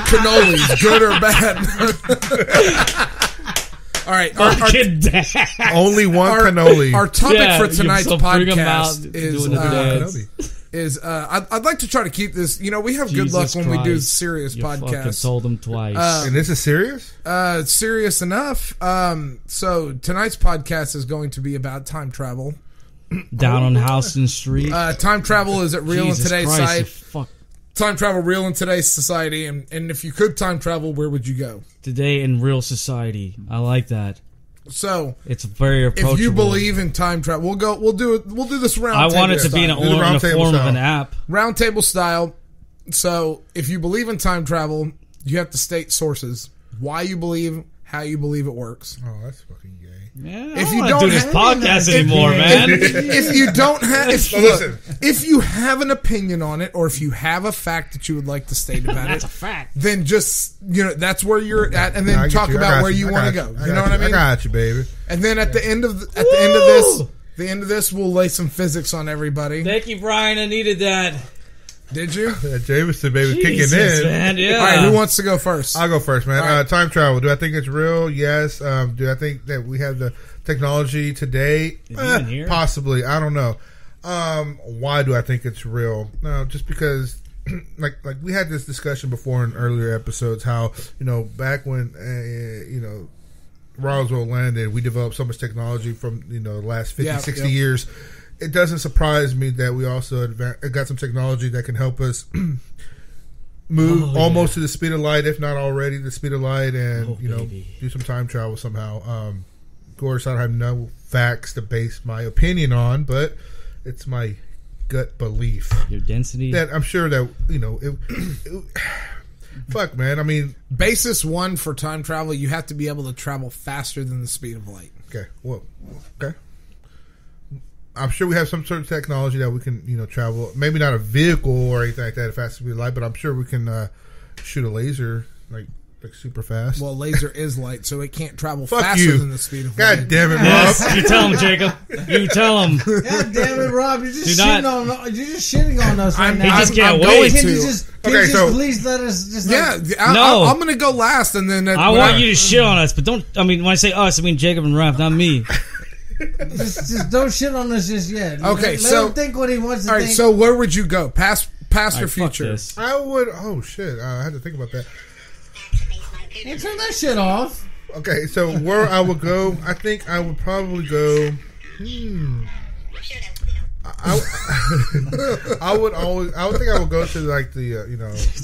cannolis, good or bad. All right. Our Only one cannoli. Our topic Yeah, for tonight's so bring 'em out, podcast doing the dance. I'd like to try to keep this. We have good luck Jesus when we do Christ. serious You fucking podcasts. told them twice. And this is serious? Serious enough. So tonight's podcast is going to be about time travel. Down on Houston Street. Time travel, is it real Jesus in today's Christ, you society? fuck. Time travel real in today's society, and if you could time travel, where would you go? Today in real society. I like that. So It's very approachable. if you believe in time travel, we'll do this round. I want table it to be in style. Do the round a table form of style. an app. Round table style. So if you believe in time travel, you have to state sources, why you believe, how you believe it works. Oh, that's fucking gay. Man, If I you don't don't do this have- podcast anymore, man. If you don't have, listen. if you have an opinion on it, or if you have a fact that you would like to state about That's it, a fact. then just that's where you're at, and then I get talk you. I about got where you want to got go. You know what I mean? I got you, baby. And then at the end of the end of this, we'll lay some physics on everybody. Thank you, Brian. I needed that. Did you? Jameson, baby, Jesus, kicking in. man. Yeah. All right, who wants to go first? I'll go first, man. All right. Time travel. Do I think it's real? Yes. Do I think that we have the technology today? Is he even here? Possibly. I don't know. Why do I think it's real? No, just because, like we had this discussion before in earlier episodes. How back when Roswell landed, we developed so much technology from the last 50, 60 years. It doesn't surprise me that we also got some technology that can help us move almost to the speed of light, if not already the speed of light, and baby. do some time travel somehow. Of course, I don't have no facts to base my opinion on, but it's my gut belief Your density. that I'm sure that fuck, man. I mean, Basis one for time travel: you have to be able to travel faster than the speed of light. okay, well, okay. I'm sure we have some sort of technology that we can, travel. Maybe not a vehicle or anything like that, if that's to be light, but I'm sure we can shoot a laser like super fast. Well, laser is light, so it can't travel Fuck faster you. than the speed of God light. damn it, Rob! Yes, you tell him, Jacob. You tell him. God damn it, Rob! You're just Do not- you're just shitting on us right I'm- now. He just can't I'm wait. going Can to. you just Okay, so- please let us just Yeah, No. I'm going to go last, and then I want you to shit on us, but don't. I mean, when I say us, I mean Jacob and Raph, not me. just don't shit on us just yet. Okay, let so- him think what he wants to All right, think. so where would you go? Past or All right, fuck future? this. I would. Oh shit! I had to think about that. Hey, turn that shit off. Okay, so where I would go, I think I would probably go. I would think I would go to like the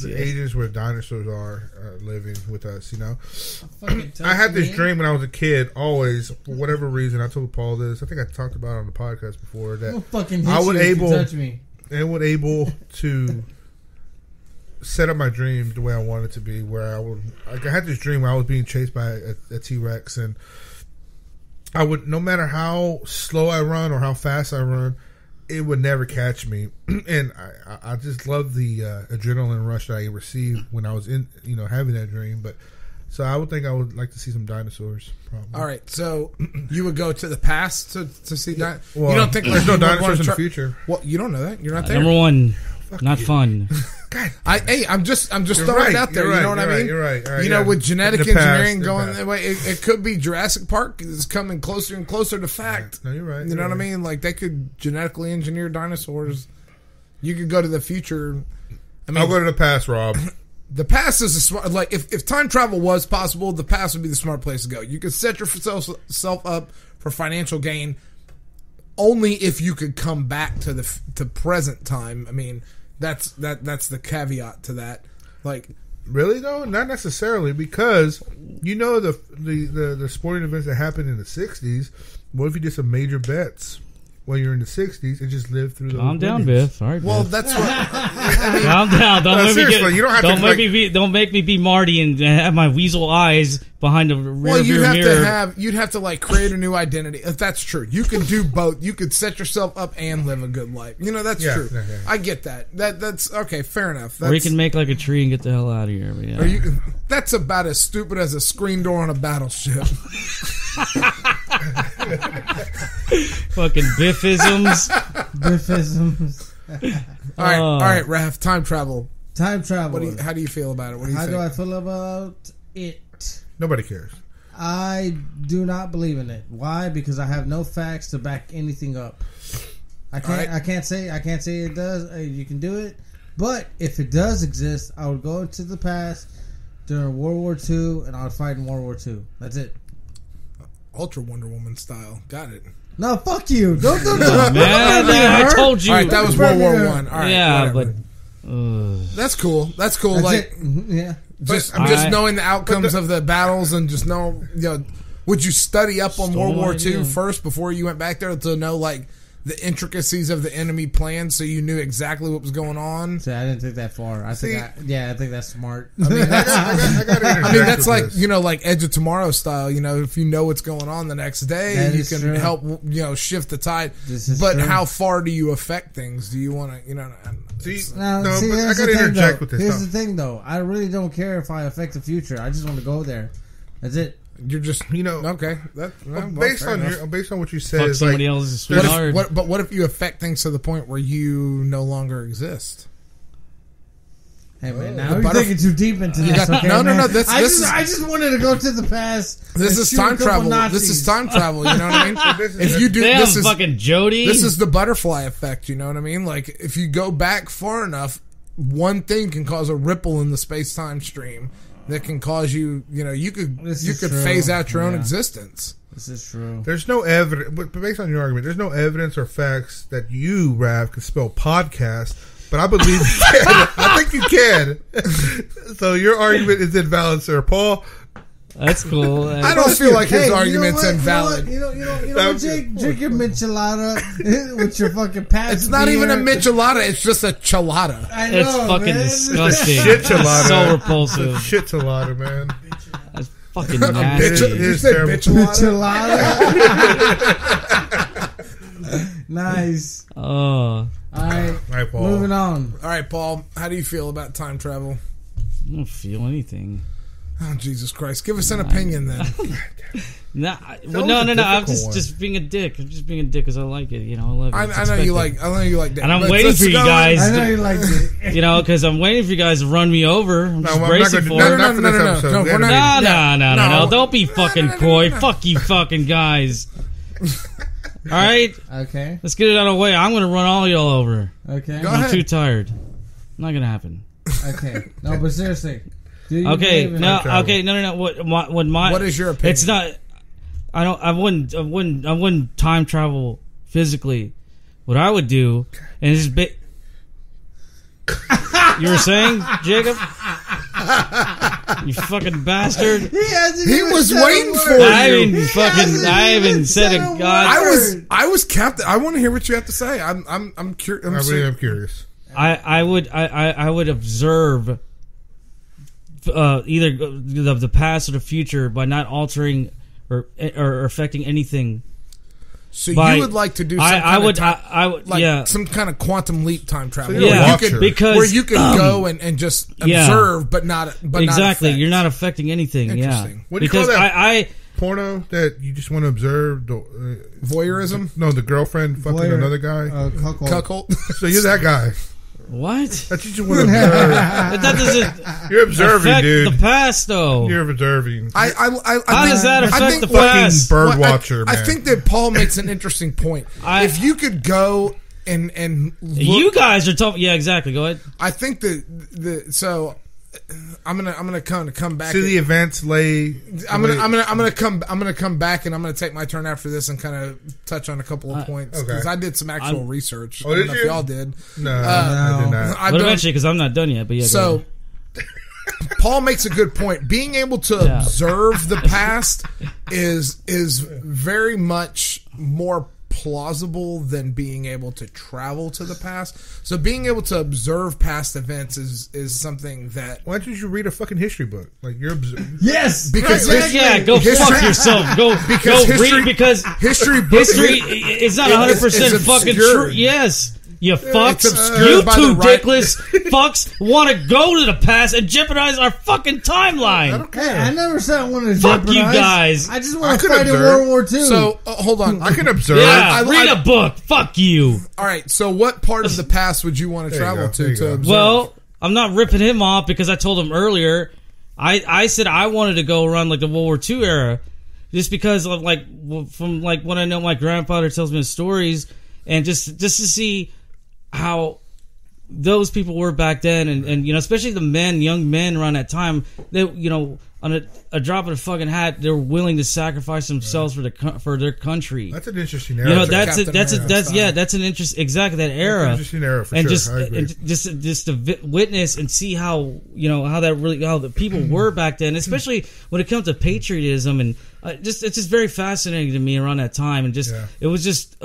the ages where dinosaurs are living with us. I had this dream when I was a kid. Always, for whatever reason, I told Paul this. I think I talked about it on the podcast before that I would touch me. And would able to set up my dream the way I wanted it to be. Where I had this dream where I was being chased by a T-Rex, and I would, no matter how slow I run or how fast I run, it would never catch me. And I just love the adrenaline rush that I received when I was in, having that dream. But so I would like to see some dinosaurs. Probably. All right, so you would go to the past to see that. Well, you don't think there's no dinosaurs in the future? Well, you don't know that. You're not there. Number one, not fun. God, I'm just throwing it out there. You know what I mean? You're right. All right, With genetic engineering going that way, it could be Jurassic Park is coming closer and closer to fact. No, you're right. You know what I mean? Like they could genetically engineer dinosaurs. You could go to the future. I'll go to the past, Rob. The past is a smart. Like if time travel was possible, the past would be the smart place to go. You could set yourself up for financial gain only if you could come back to present time. I mean. That's the caveat to that. Like, really though, not necessarily, because the sporting events that happened in the '60s. What if you did some major bets when you're in the '60s and just lived through those? Calm down, Biff. All right, well, Biff. that's what. Calm down. Don't make me be Marty and have my weasel eyes behind the rear mirror. You'd have to like create a new identity. If that's true, you can do both. You could set yourself up and live a good life. That's true. Yeah. I get that. That's okay. Fair enough. Or you can make like a tree and get the hell out of here. But yeah. Or that's about as stupid as a screen door on a battleship. Fucking Biffisms. All right, Raph. Time travel. How do you feel about it? What do you think? How do I feel about it? Nobody cares. I do not believe in it. Why? Because I have no facts to back anything up. I can't say it does. You can do it, but if it does exist, I would go into the past during World War II, and I would fight in World War II. That's it. Ultra Wonder Woman style. Got it. No, fuck you. Don't man. I told you. All right, that was World War One. All right, yeah, whatever. but that's cool. That's cool. That's yeah. Just knowing the outcomes of the battles and just would you study up on World War II first before you went back there to know like the intricacies of the enemy plan so you knew exactly what was going on? See, I didn't think that far. I think that's smart. I mean, that's like like Edge of Tomorrow style. If you know what's going on the next day, you can help shift the tide. But how far do you affect things? Do you want to I got to interject with this. Here's the thing, though. I really don't care if I affect the future. I just want to go there. That's it. You're just okay. Based on what you said, fuck somebody else's sweetheart. But what if you affect things to the point where you no longer exist? Hey man, now you're thinking too deep into this. Okay, no. I just wanted to go to the past. This is time travel. This is time travel. You know what I mean? If you do, this is fucking Jody. This is the butterfly effect. You know what I mean? Like if you go back far enough, one thing can cause a ripple in the space-time stream that can cause you. You could phase out your own existence. This is true. There's no evidence, but based on your argument, there's no evidence or facts that you, Rav, can spell podcast. But I believe you can. I think you can. So your argument is invalid, sir. Paul? That's cool. I don't feel like his argument's invalid. You know what, Jake? Drink your michelada with your fucking past. It's not even a michelada. It's just a chelada. I know, it's fucking disgusting. Shit chelada. So repulsive. Shit chelada, man. That's fucking nasty. You said michelada? Nice. Oh. All right, Paul. Moving on. All right, Paul. How do you feel about time travel? I don't feel anything. Oh, Jesus Christ. Give us an opinion then. No. I'm just being a dick. I'm just being a dick because I like it. I love it. I know you like that. And I'm waiting for you guys. I know you like it. Because I'm waiting for you guys to run me over. I'm just bracing for it. No. Don't be fucking coy. Fuck you fucking guys. All right? Okay. Let's get it out of the way. I'm going to run all y'all over. Okay. I'm too tired. Not going to happen. Okay. No, but seriously. No. What is your opinion? It's not. I wouldn't time travel physically, what I would do, and it's you were saying, Jacob? You fucking bastard! He was waiting for you. I haven't said a god. I was Captain. I want to hear what you have to say. I'm curious. I'm curious. I would observe either the past or the future by not altering or affecting anything. So you would like to do some kind of quantum leap time travel. So yeah, where you can go and just observe, but not exactly. Not you're not affecting anything. Interesting. Yeah, what do you call that? Porno that you just want to observe. Voyeurism. No, the girlfriend fucking another guy. Cuckold. So you're that guy. What? That you just want to observe. That doesn't. You're observing, affect dude. The past, though. You're observing. How does that affect the past? Bird watcher, man. I think that Paul makes an interesting point. If you could go and look, you guys are talking. Yeah, exactly. Go ahead. I think that I'm gonna come back. See the events lay. I'm gonna come back, and I'm gonna take my turn after this and kind of touch on a couple of points because I did some actual research. Oh, I don't know if y'all did. No, I did not. But eventually, because I'm not done yet. But yeah. So Paul makes a good point. Being able to observe the past is very much more plausible than being able to travel to the past. So being able to observe past events is something that. Why don't you read a fucking history book? Like you're observing. Yes, because go fuck yourself. Go read because history is not 100% fucking true. Yes. You fucks, you two dickless fucks want to go to the past and jeopardize our fucking timeline. Hey, I never said I wanted to Fuck jeopardize. you guys. I just want to fight in World War II. So, hold on. I can observe. Yeah, read a book. Fuck you. All right, so what part of the past would you want to travel to observe? Well, I'm not ripping him off because I told him earlier. I said I wanted to go around like the World War II era just because of from what I know my grandfather tells me the stories and just to see how those people were back then, and especially the young men around that time. They, on a drop of a fucking hat, they were willing to sacrifice themselves for their country. That's an interesting era. That's an interest exactly that era. Interesting era for sure. I agree. And just to witness and see how how the people were back then, especially when it comes to patriotism and it's just very fascinating to me around that time, and it was just.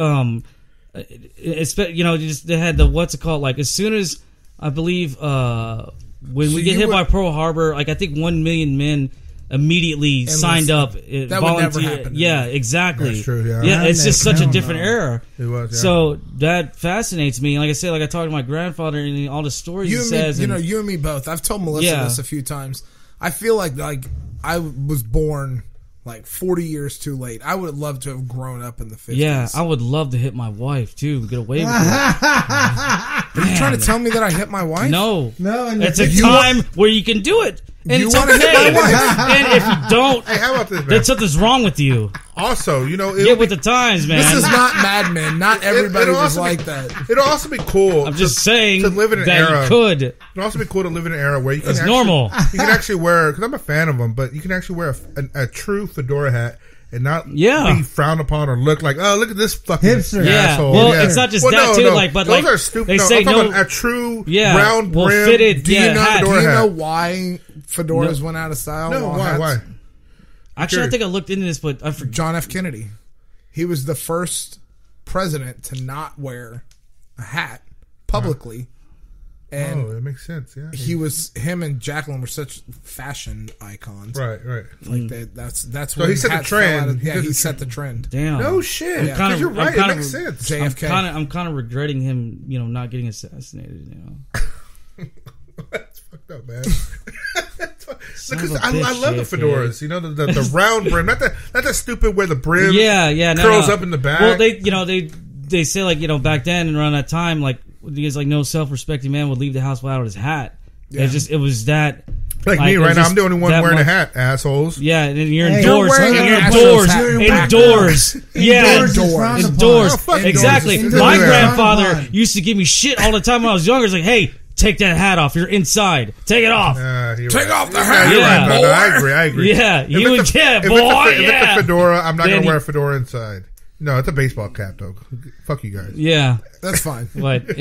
They had the what's it called? Like as soon as I believe when we get hit by Pearl Harbor, I think 1 million men immediately signed up. That would never happen. Yeah, exactly. That's true. Yeah, yeah, it's just such a different era. It was. Yeah. So that fascinates me. Like I said, I talked to my grandfather and all the stories he says. You and me both. I've told Melissa this a few times. I feel like I was born 40 years too late. I would love to have grown up in the 50s. Yeah, I would love to hit my wife too. Get away with it. Are you trying to tell me that I hit my wife? No. It's a time where you can do it. And you want to hit my wife? And if you don't, hey, how about this, man? Then something's wrong with you. Also, get with the times, man. This is not Mad Men. Not everybody was like that. It'll also be cool. I'm just saying to live in an that era. You could. It'll also be cool to live in an era where you can. It's normal. You can actually wear, because I'm a fan of them, but you can actually wear a true fedora hat and not be frowned upon or look like, oh, look at this fucking asshole. Well, it's not just that too. But those are stupid. They say no, a true round brim fitted. Do you know why fedoras went out of style? No, why? Actually, I think I looked into this, but I forgot. John F. Kennedy. He was the first president to not wear a hat publicly. And that makes sense. Yeah, him and Jacqueline were such fashion icons. Right. That's so he set the trend. He set the trend. Damn. No shit. Because you're right. It makes sense. JFK. I'm kind of regretting him, not getting assassinated. That's fucked up, man. Because I love the fedoras. The round brim, not the stupid where the brim curls up in the back. Well, they say back then and around that time because no self-respecting man would leave the house without his hat. Yeah. It was that. Like me right now, I'm the only one wearing a hat, assholes. Yeah, and you're indoors. Indoors. Yeah, indoors. Exactly. My grandfather used to give me shit all the time when I was younger. It's like, hey, take that hat off. You're inside. Take it off. Take off the hat. Yeah. No, I agree. Yeah, boy. If it's a fedora, I'm not going to wear a fedora inside. No, it's a baseball cap, though. Fuck you guys. Yeah, That's fine. but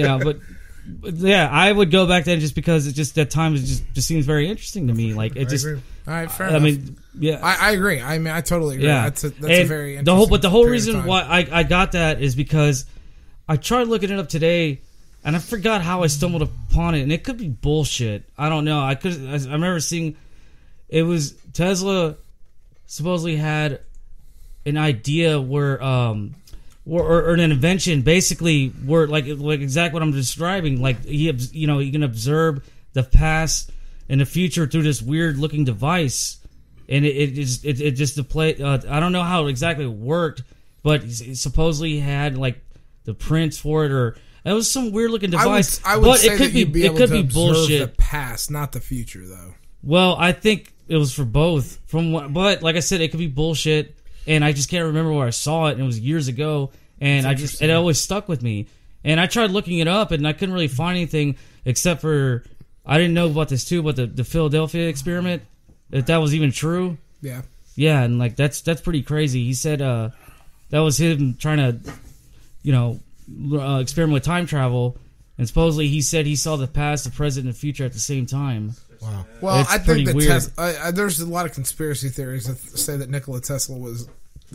yeah, I would go back then just because it's just that time just seems very interesting to me. Like it just. agree. All right, fair I enough. mean, yeah, I agree. I mean, I totally agree. yeah. That's a very interesting the whole period of reason time. why I got that is because I tried looking it up today, and I forgot how I stumbled upon it, and it could be bullshit. I don't know. I remember seeing it was Tesla supposedly had an idea where or an invention basically where like exactly what I'm describing. Like you can observe the past and the future through this weird looking device, and it just display. I don't know how exactly it worked, but it supposedly had like the prints for it, or it was some weird looking device. I would but say it could that be you'd be it able could to be observe bullshit. the past, not the future, though. Well, I think it was for both. But like I said, it could be bullshit, and I just can't remember where I saw it, and it was years ago, and it always stuck with me. And I tried looking it up, and I couldn't really find anything except for I didn't know about this too, about the Philadelphia experiment, if that was even true. Yeah. Yeah, and like that's pretty crazy. He said that was him trying to, experiment with time travel, and supposedly he said he saw the past, the present, and the future at the same time. Wow. Well, It's I pretty think weird. that there's a lot of conspiracy theories that say that Nikola Tesla was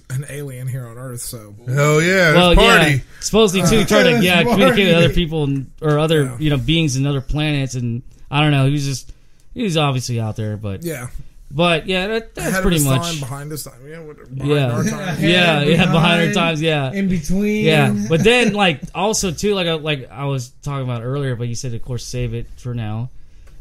an alien here on Earth. So Hell yeah. Well, Let's party. yeah, supposedly too, trying to Let's communicate with party. other people or other beings in other planets, and I don't know. He was obviously out there, but yeah, that's ahead pretty of his much. time, behind his time, behind Yeah. our time. Yeah, Behind, behind our times, yeah. In between. Yeah, but then also too, like I was talking about earlier, but you said of course save it for now.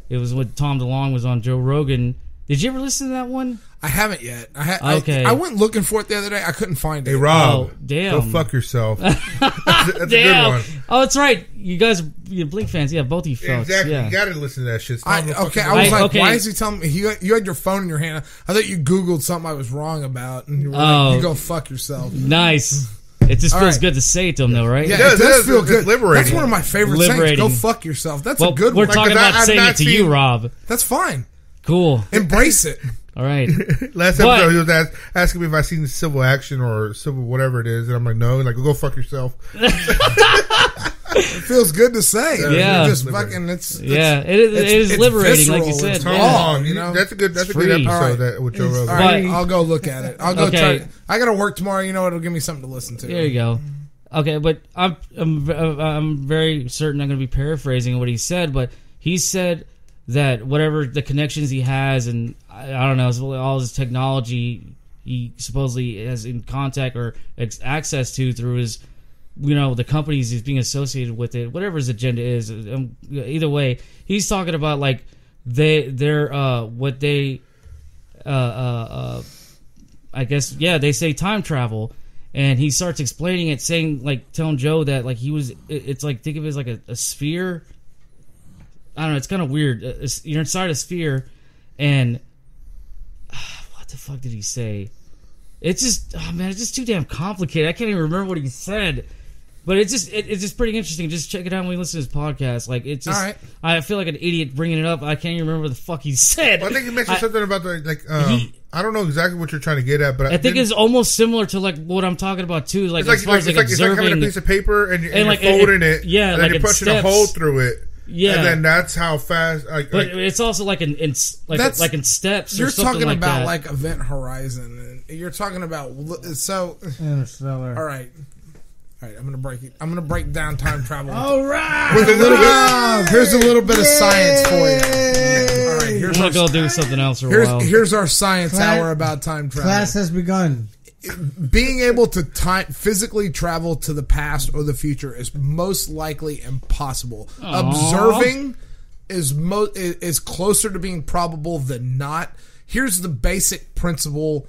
It was when Tom DeLonge was on Joe Rogan. Did you ever listen to that one? I haven't yet. Okay. I went looking for it the other day. I couldn't find it. Hey, Rob. Oh, damn. Go fuck yourself. That's a good Damn. one. Oh, that's right. You guys, you Blink fans, yeah, both of you folks. Exactly. Yeah. You got to listen to that shit. It's I time to was fucking- like, okay. why is he telling me? You had your phone in your hand. I thought you Googled something I was wrong about, and you were Oh. like, you go fuck yourself. Nice. It just feels right. good to say it to them, though, right? Yeah, does, it it does does. feel It's good. liberating. That's one of my favorite Liberating. things. Go fuck yourself. That's Well, a good we're one. talking 'cause about I've saying not it to you, seen- Rob. That's fine. Cool. Embrace it. All right. Last But- episode, he was asking me if I seen the civil action or civil whatever it is, and I'm like, no. Like, go fuck yourself. It feels good to say. Yeah. You're just Liberating. fucking. It's Yeah, it is it's liberating, like you visceral. said. It's Yeah. raw. You you know, know? that's a good free. episode All right. that with Joe It's Rogan. all right. But- I'll go look at it. I'll go Okay. try. I got to work tomorrow. You know, it'll give me something to listen to. There you go. Okay, but I'm very certain I'm going to be paraphrasing what he said, but he said that whatever the connections he has, and I don't know, all his technology he supposedly has in contact or access to through his, the companies he's being associated with it, whatever his agenda is. Either way, he's talking about like what they I guess they say time travel. And he starts explaining it, telling Joe that like it's like, think of it as like a sphere. I don't know, it's kind of weird. You're inside a sphere, and what the fuck did he say? It's just, it's just too damn complicated. I can't even remember what he said. But it's just pretty interesting. Just check it out when we listen to his podcast. Like, it's just, All right. I feel like an idiot bringing it up. I can't even remember what the fuck he said. Well, I think you mentioned something about I don't know exactly what you're trying to get at, but I think it's almost similar to like what I'm talking about too. Like, it's as far as like it's like observing, having a piece of paper and you're like, folding it, yeah, and like then in you're pushing a steps. hole through it, Yeah. and then that's how fast. but it's also like in steps. You're or something talking like about that. like Event Horizon, and you're talking about so. Interstellar. All right. I'm gonna break it. I'm gonna break down time travel. All right. With a little bit. Here's a little bit of science for you. All right. I'm Here's gonna go do something else for a while. here's our science Class- hour about time travel. Class has begun. Being able to physically travel to the past or the future is most likely impossible. Observing is closer to being probable than not. Here's the basic principle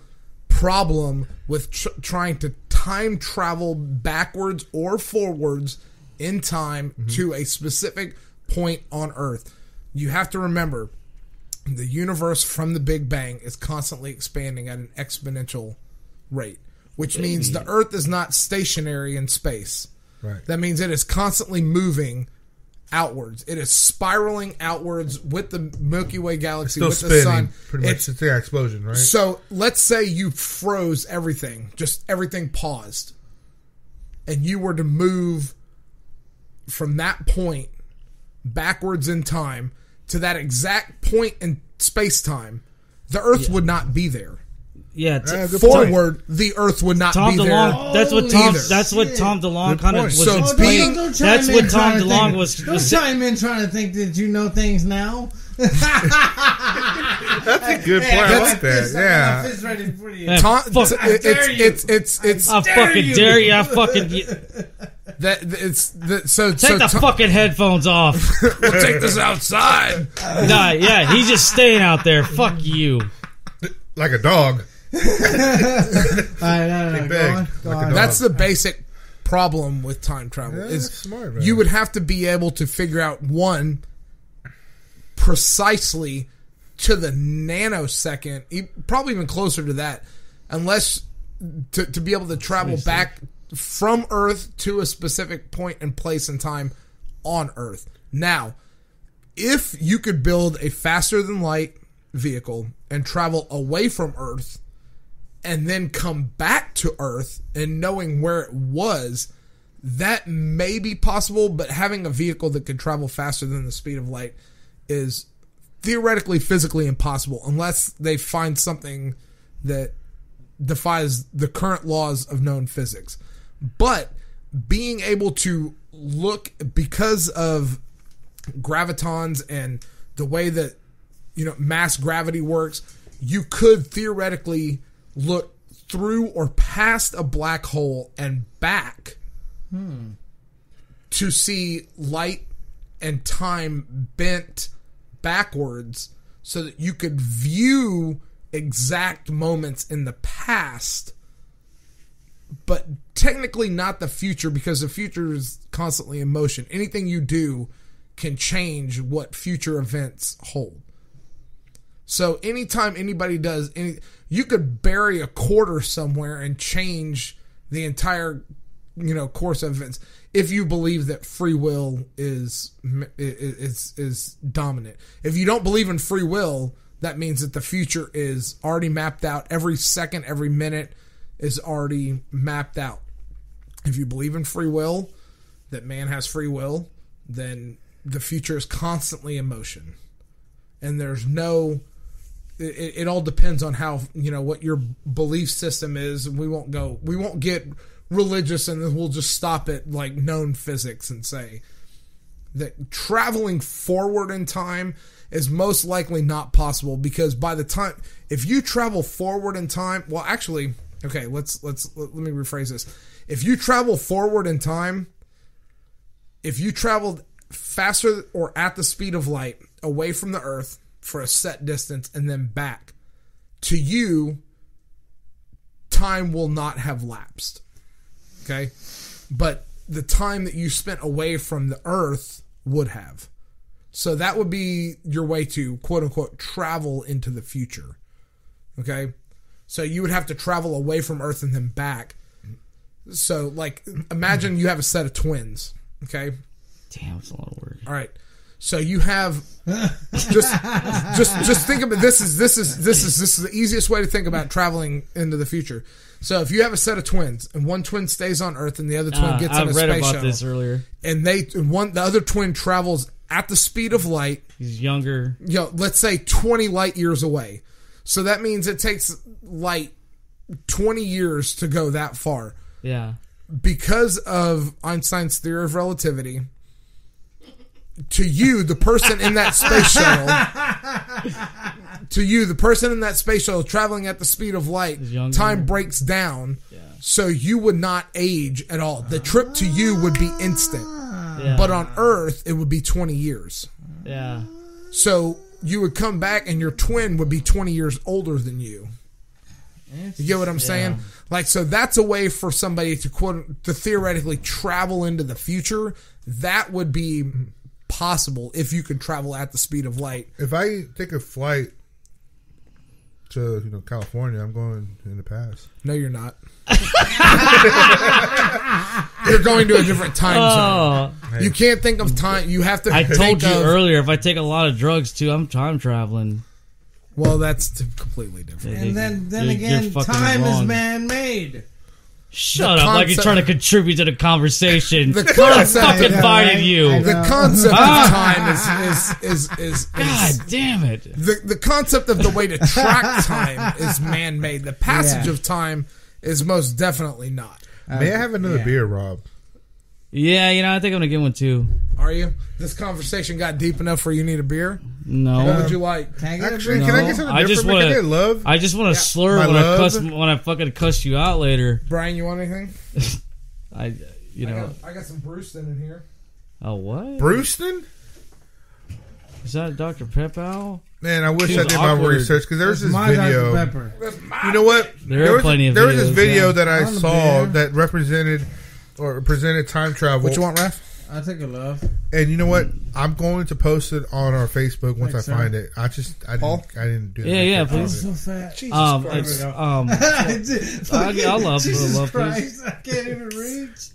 problem with trying to time travel backwards or forwards in time to a specific point on Earth. You have to remember, the universe from the Big Bang is constantly expanding at an exponential rate, which means the Earth is not stationary in space. Right. That means it is constantly moving outwards. It is spiraling outwards with the Milky Way galaxy, Still with spinning, the sun. pretty much. It's the explosion, right? So let's say you froze everything, just everything paused. and you were to move from that point backwards in time to that exact point in space-time, the Earth would not be there. Yeah, forward, the Earth would not Tom be DeLonge, there. That's what Tom DeLonge kind of was. So explaining. That's what Tom DeLonge was. Don't chime in trying to think that you know things now. That's a good point. I like that. Yeah. It's ready for you. Man, Tom, fuck, it's I fucking dare you. I fucking so take the fucking headphones off. We'll take this outside. Nah, yeah, he's just staying out there. Fuck you. Like a dog. All right, no, go on. That's the basic problem with time travel. Yeah, is smart, man. you would have to be able to figure out one precisely to the nanosecond, probably even closer to that, unless to be able to travel back from Earth to a specific point and place in time on Earth. Now, if you could build a faster than light vehicle and travel away from Earth and then come back to Earth and knowing where it was, that may be possible, but having a vehicle that could travel faster than the speed of light is theoretically physically impossible unless they find something that defies the current laws of known physics. But being able to look, because of gravitons and the way that mass gravity works, you could theoretically look through or past a black hole and back to see light and time bent backwards so that you could view exact moments in the past, but technically not the future, because the future is constantly in motion. Anything you do can change what future events hold. So anytime anybody does you could bury a quarter somewhere and change the entire, course of events if you believe that free will is dominant. If you don't believe in free will, that means that the future is already mapped out. Every second, every minute is already mapped out. If you believe in free will, that man has free will, then the future is constantly in motion. And there's no... It all depends on how, what your belief system is. We won't get religious, and then we'll just stop at like known physics and say that traveling forward in time is most likely not possible, because by the time, if you travel forward in time, well, actually, okay, let me rephrase this. If you travel forward in time, if you traveled faster or at the speed of light away from the Earth for a set distance and then back, to you, time will not have lapsed. Okay? But the time that you spent away from the Earth would have. So that would be your way to, quote unquote, travel into the future. Okay? So you would have to travel away from Earth and then back. So, like, imagine you have a set of twins. Okay? Damn, it's a lot of work. All right. So you have just think about this is the easiest way to think about traveling into the future. So if you have a set of twins and one twin stays on Earth and the other twin gets in a space shuttle, I read about this earlier, and the other twin travels at the speed of light. He's younger. Let's say 20 light years away. So that means it takes light 20 years to go that far. Yeah. Because of Einstein's theory of relativity, to you, the person in that space shuttle, traveling at the speed of light, time breaks down, so you would not age at all. The trip to you would be instant, but on Earth, it would be 20 years. Yeah. So you would come back, and your twin would be 20 years older than you. You get what I'm saying? Like, so that's a way for somebody to theoretically travel into the future. That would be possible if you could travel at the speed of light. If I take a flight to California, I'm going in the past. No, you're not. You're going to a different time zone. You can't think of time. You have to. I told you earlier, if I take a lot of drugs too, I'm time traveling. Well, that's completely different. And then again, time is man-made. Shut up! Like you're trying to contribute to the conversation. The concept, I fucking invited you. The concept of time is God damn it! The concept of the way to track time is man-made. The passage of time is most definitely not. May I have another beer, Rob? Yeah, I think I'm gonna get one too. Are you? This conversation got deep enough where you need a beer? No. What would you like? Can I get something different? I just want to slur when I fucking cuss you out later. Brian, you want anything? I got some Brewston in here. Oh, what? Brewston? Is that Dr. Pepper? Man, I wish I did my research because there's this video. Pepper. You know what? There was this video that I saw that represented or presented time travel. What you want, Raph? I'll take a love. And you know what? I'm going to post it on our Facebook once I find it. I didn't do that. Yeah, please. So fat. Jesus Christ. I'll love Christ, I can't even reach.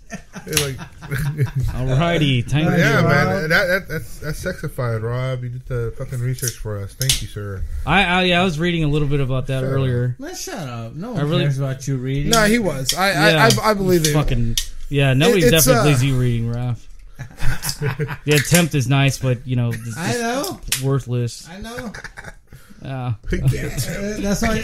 Alrighty, thank you. Yeah, man, that's sexified, Rob. You did the fucking research for us. Thank you, sir. I was reading a little bit about that earlier. Man, shut up. No one cares about you reading. No, he was. I believe it. Fucking nobody definitely believes you reading, Raph. The attempt is nice, but I know, worthless. I know. Yeah, that's why.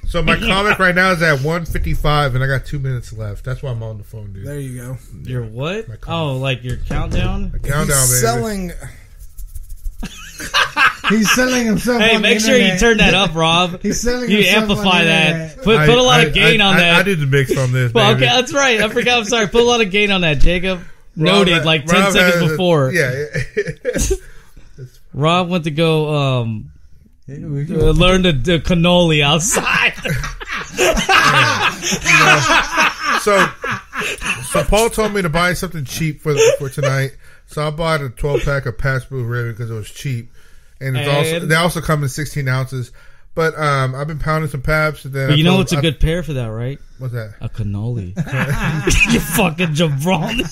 So my comic right now is at 1:55, and I got 2 minutes left. That's why I'm on the phone, dude. There you go. Your what? Oh, like your countdown? Countdown, baby. Selling. He's selling himself. Hey, on make the sure internet. you turn that up, Rob. He's selling you himself amplify on the that. internet. Put a lot of gain on that. I did the mix on this. Well, baby. okay, that's right. I forgot. I'm sorry. Put a lot of gain on that, Jacob. Noted, like 10 seconds before. Yeah. Rob went to go learn the cannoli outside. So Paul told me to buy something cheap for tonight. So I bought a 12-pack of Pabst Blue Ribbon because it was cheap, and they also come in 16 ounces. But I've been pounding some Pabst. And then but you know what's a good pair for that, right? What's that? A cannoli. You fucking jabroni.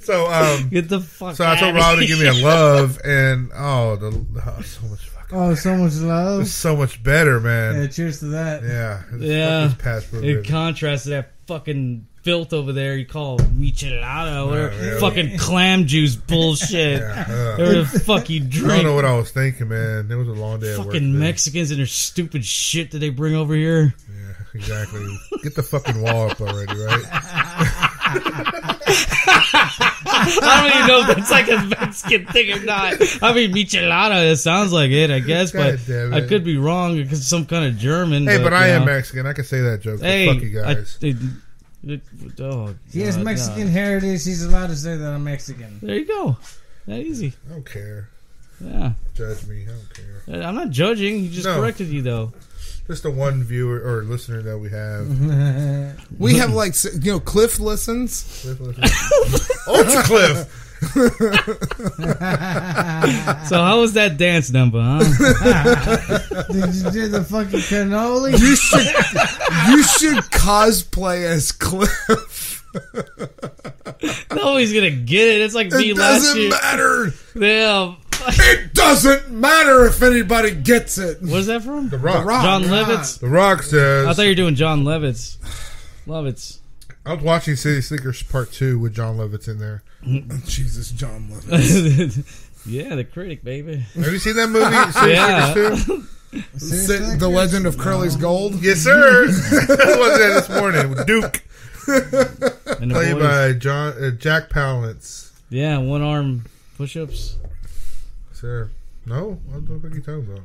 So get the fuck. So I told Rob to give me a love, and so much fucking. Oh, so much love. It's so much better, man. Yeah, cheers to that. Yeah. Pabst Blue Ribbon. In contrast to that fucking filth over there you call michelada or fucking clam juice bullshit. Whatever the fuck you drink. I don't know what I was thinking, man. It was a long day at work. Fucking Mexicans and their stupid shit that they bring over here. Yeah, exactly. Get the fucking wall up already, right? I don't even know if that's like a Mexican thing or not. I mean, michelada, it sounds like it, I guess, but I could be wrong because it's some kind of German. Hey, but I am Mexican. I can say that joke. Hey, fuck you guys. He has Mexican heritage. He's allowed to say that I'm Mexican. There you go. That easy. I don't care. Yeah. Judge me. I don't care. I'm not judging. He just corrected you, though. Just the one viewer or listener that we have. We have Cliff listens. Ultra Cliff. So how was that dance number, huh? Did you do the fucking cannoli? You should cosplay as Cliff. Nobody's gonna get it. It's like me last year. It doesn't matter. Yeah. It doesn't matter if anybody gets it. What's that from? The Rock. John Lovitz. The Rock says. I thought you were doing John Lovitz. Lovitz. I was watching City Slickers Part 2 with John Lovitz in there. Jesus, John Lovitz. Yeah, the critic, baby. Have you seen that movie? City Slickers 2? The Legend of Curly's Gold? Yes, sir. I was there this morning with Duke. Played by Jack Palance. Yeah, one arm push-ups. Sir. No? What the fuck are you talking about?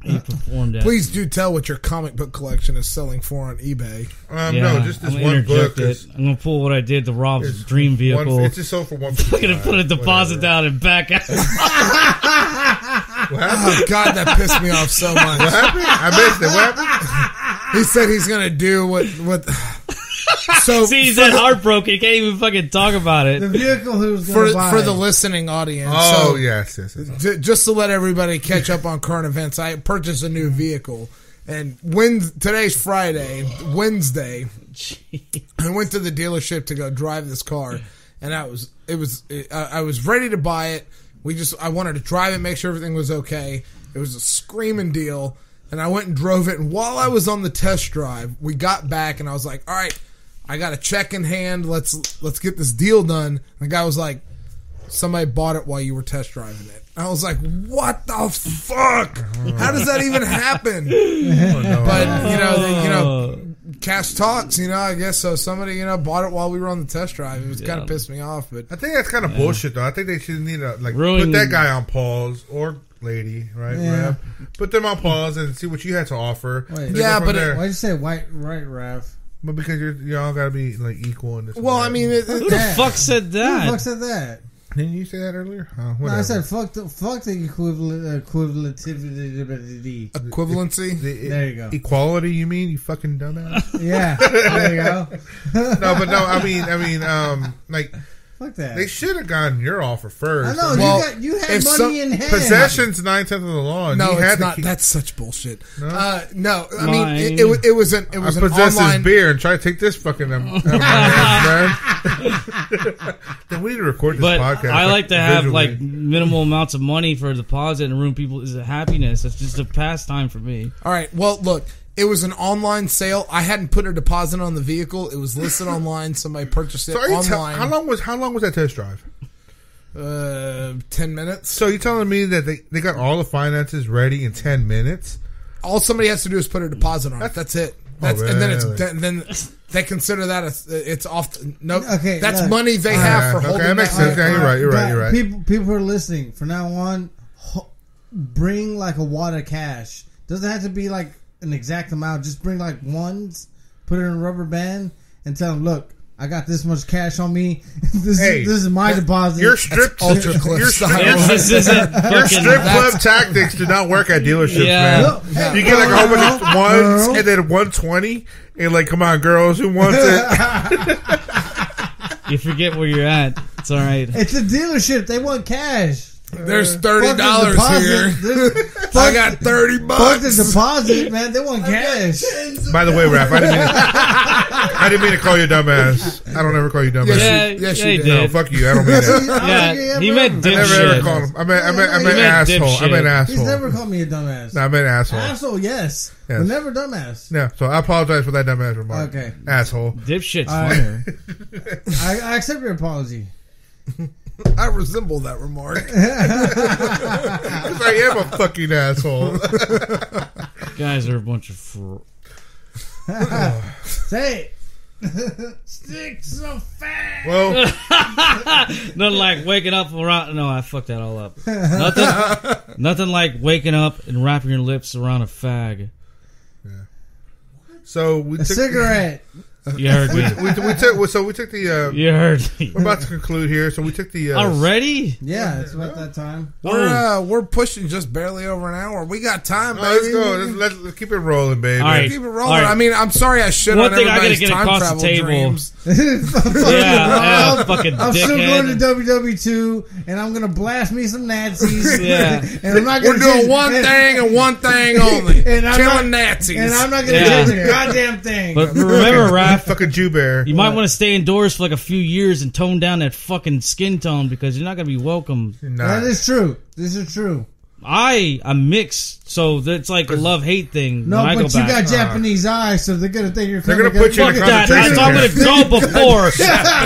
He performed that. Please do tell what your comic book collection is selling for on eBay. No, just this one book. I'm going to pull what I did to Rob's dream vehicle. It's just sold for $1. I'm going to put a deposit down and back out. Oh, God, that pissed me off so much. What happened? I missed it. What happened? He said he's going to do what So see, he's that heartbroken. He can't even fucking talk about it. The vehicle who's going to buy for the listening audience. Oh, so, yes. Just to let everybody catch up on current events, I purchased a new vehicle, and today's Friday, Wednesday, I went to the dealership to go drive this car, and I was ready to buy it. I wanted to drive it, make sure everything was okay. It was a screaming deal. and I went and drove it. And while I was on the test drive, we got back, and I was like, all right, I got a check in hand. Let's get this deal done. And the guy was like, somebody bought it while you were test driving it. I was like, what the fuck? How does that even happen? But, cash talks, I guess. So somebody, bought it while we were on the test drive. It was kind of pissed me off. But I think that's kind of bullshit, though. I think they should need to, put that guy on pause or lady, right? Yeah. Put them on pause and see what you had to offer. Wait, but why'd you say right, Raph? But because y'all got to be equal in this. Well, I mean, who the fuck said that? Who the fuck said that? Didn't you say that earlier? No, I said fuck the equivalency. There you go. Equality, you mean? You fucking dumbass. Yeah, there you go. I mean, fuck that. They should have gotten your offer first. I know. You had money in hand. Possession's 9/10 of the law. No, it's not. That's such bullshit. No, I mean it was an possess online his beer and try to take this fucking man. Then we need to record this podcast. I like to have visually. minimal amounts of money for a deposit and room people is a happiness. It's just a pastime for me. All right. Well, look. It was an online sale. I hadn't put a deposit on the vehicle. It was listed online. Somebody purchased it online. How long was that test drive? 10 minutes. So you're telling me that they got all the finances ready in 10 minutes? All somebody has to do is put a deposit on it. That's it. And then they consider that it's off. That's money they have for holding. That makes sense. Yeah, you're right. People who are listening from now on, bring a wad of cash. Doesn't have to be an exact amount. Just bring ones, put it in a rubber band, and tell them, look, I got this much cash on me. This is my deposit. Your strip club tactics do not work at dealerships, man. You get a whole bunch of ones and then 120, and come on, girls, who wants it? You forget where you're at. It's all right. It's a dealership. They want cash. There's $30 here. I got $30. Fuck the deposit, man. They want cash. By the way, Raph, I didn't mean to call you a dumbass. I don't ever call you dumbass. Yes, you did. No, fuck you. I don't mean that. Yeah, he meant I never ever called dipshit. him. I meant asshole. I meant asshole. He's never called me a dumbass. No, I meant asshole. Asshole, yes. But never dumbass. Yeah, so I apologize for that dumbass remark. Okay. Asshole. Dipshit's funner. I accept your apology. I resemble that remark. Because I am a fucking asshole. Guys are a bunch of Say it. Sticks of fat. Well, nothing like waking up around. No, I fucked that all up. Nothing like waking up and wrapping your lips around a fag. so we took cigarette. You heard me. we took the. You heard me. We're about to conclude here, so we took the. Already? Yeah, it's about that time. We're pushing just barely over an hour. We got time, baby. Let's go. Let's keep it rolling, baby. All right. Keep it rolling. Right. I mean, I'm sorry I shit on everybody's time travel dreams. Fucking I'm still dickhead. going to WW2, and I'm gonna blast me some Nazis. Yeah. And I'm not We're gonna doing one thing and one thing only. Killing Nazis. And I'm not gonna change a goddamn thing. But remember, Raph, Fucking Jew bear. you might want to stay indoors for a few years and tone down that fucking skin tone because you're not going to be welcome. That is true. This is true. I'm mixed, so that's like a love-hate thing. No, when I but go you back. got Japanese eyes, so they're gonna think you're. They're gonna put you in a Fuck that. concentration That's camp. I'm going to go before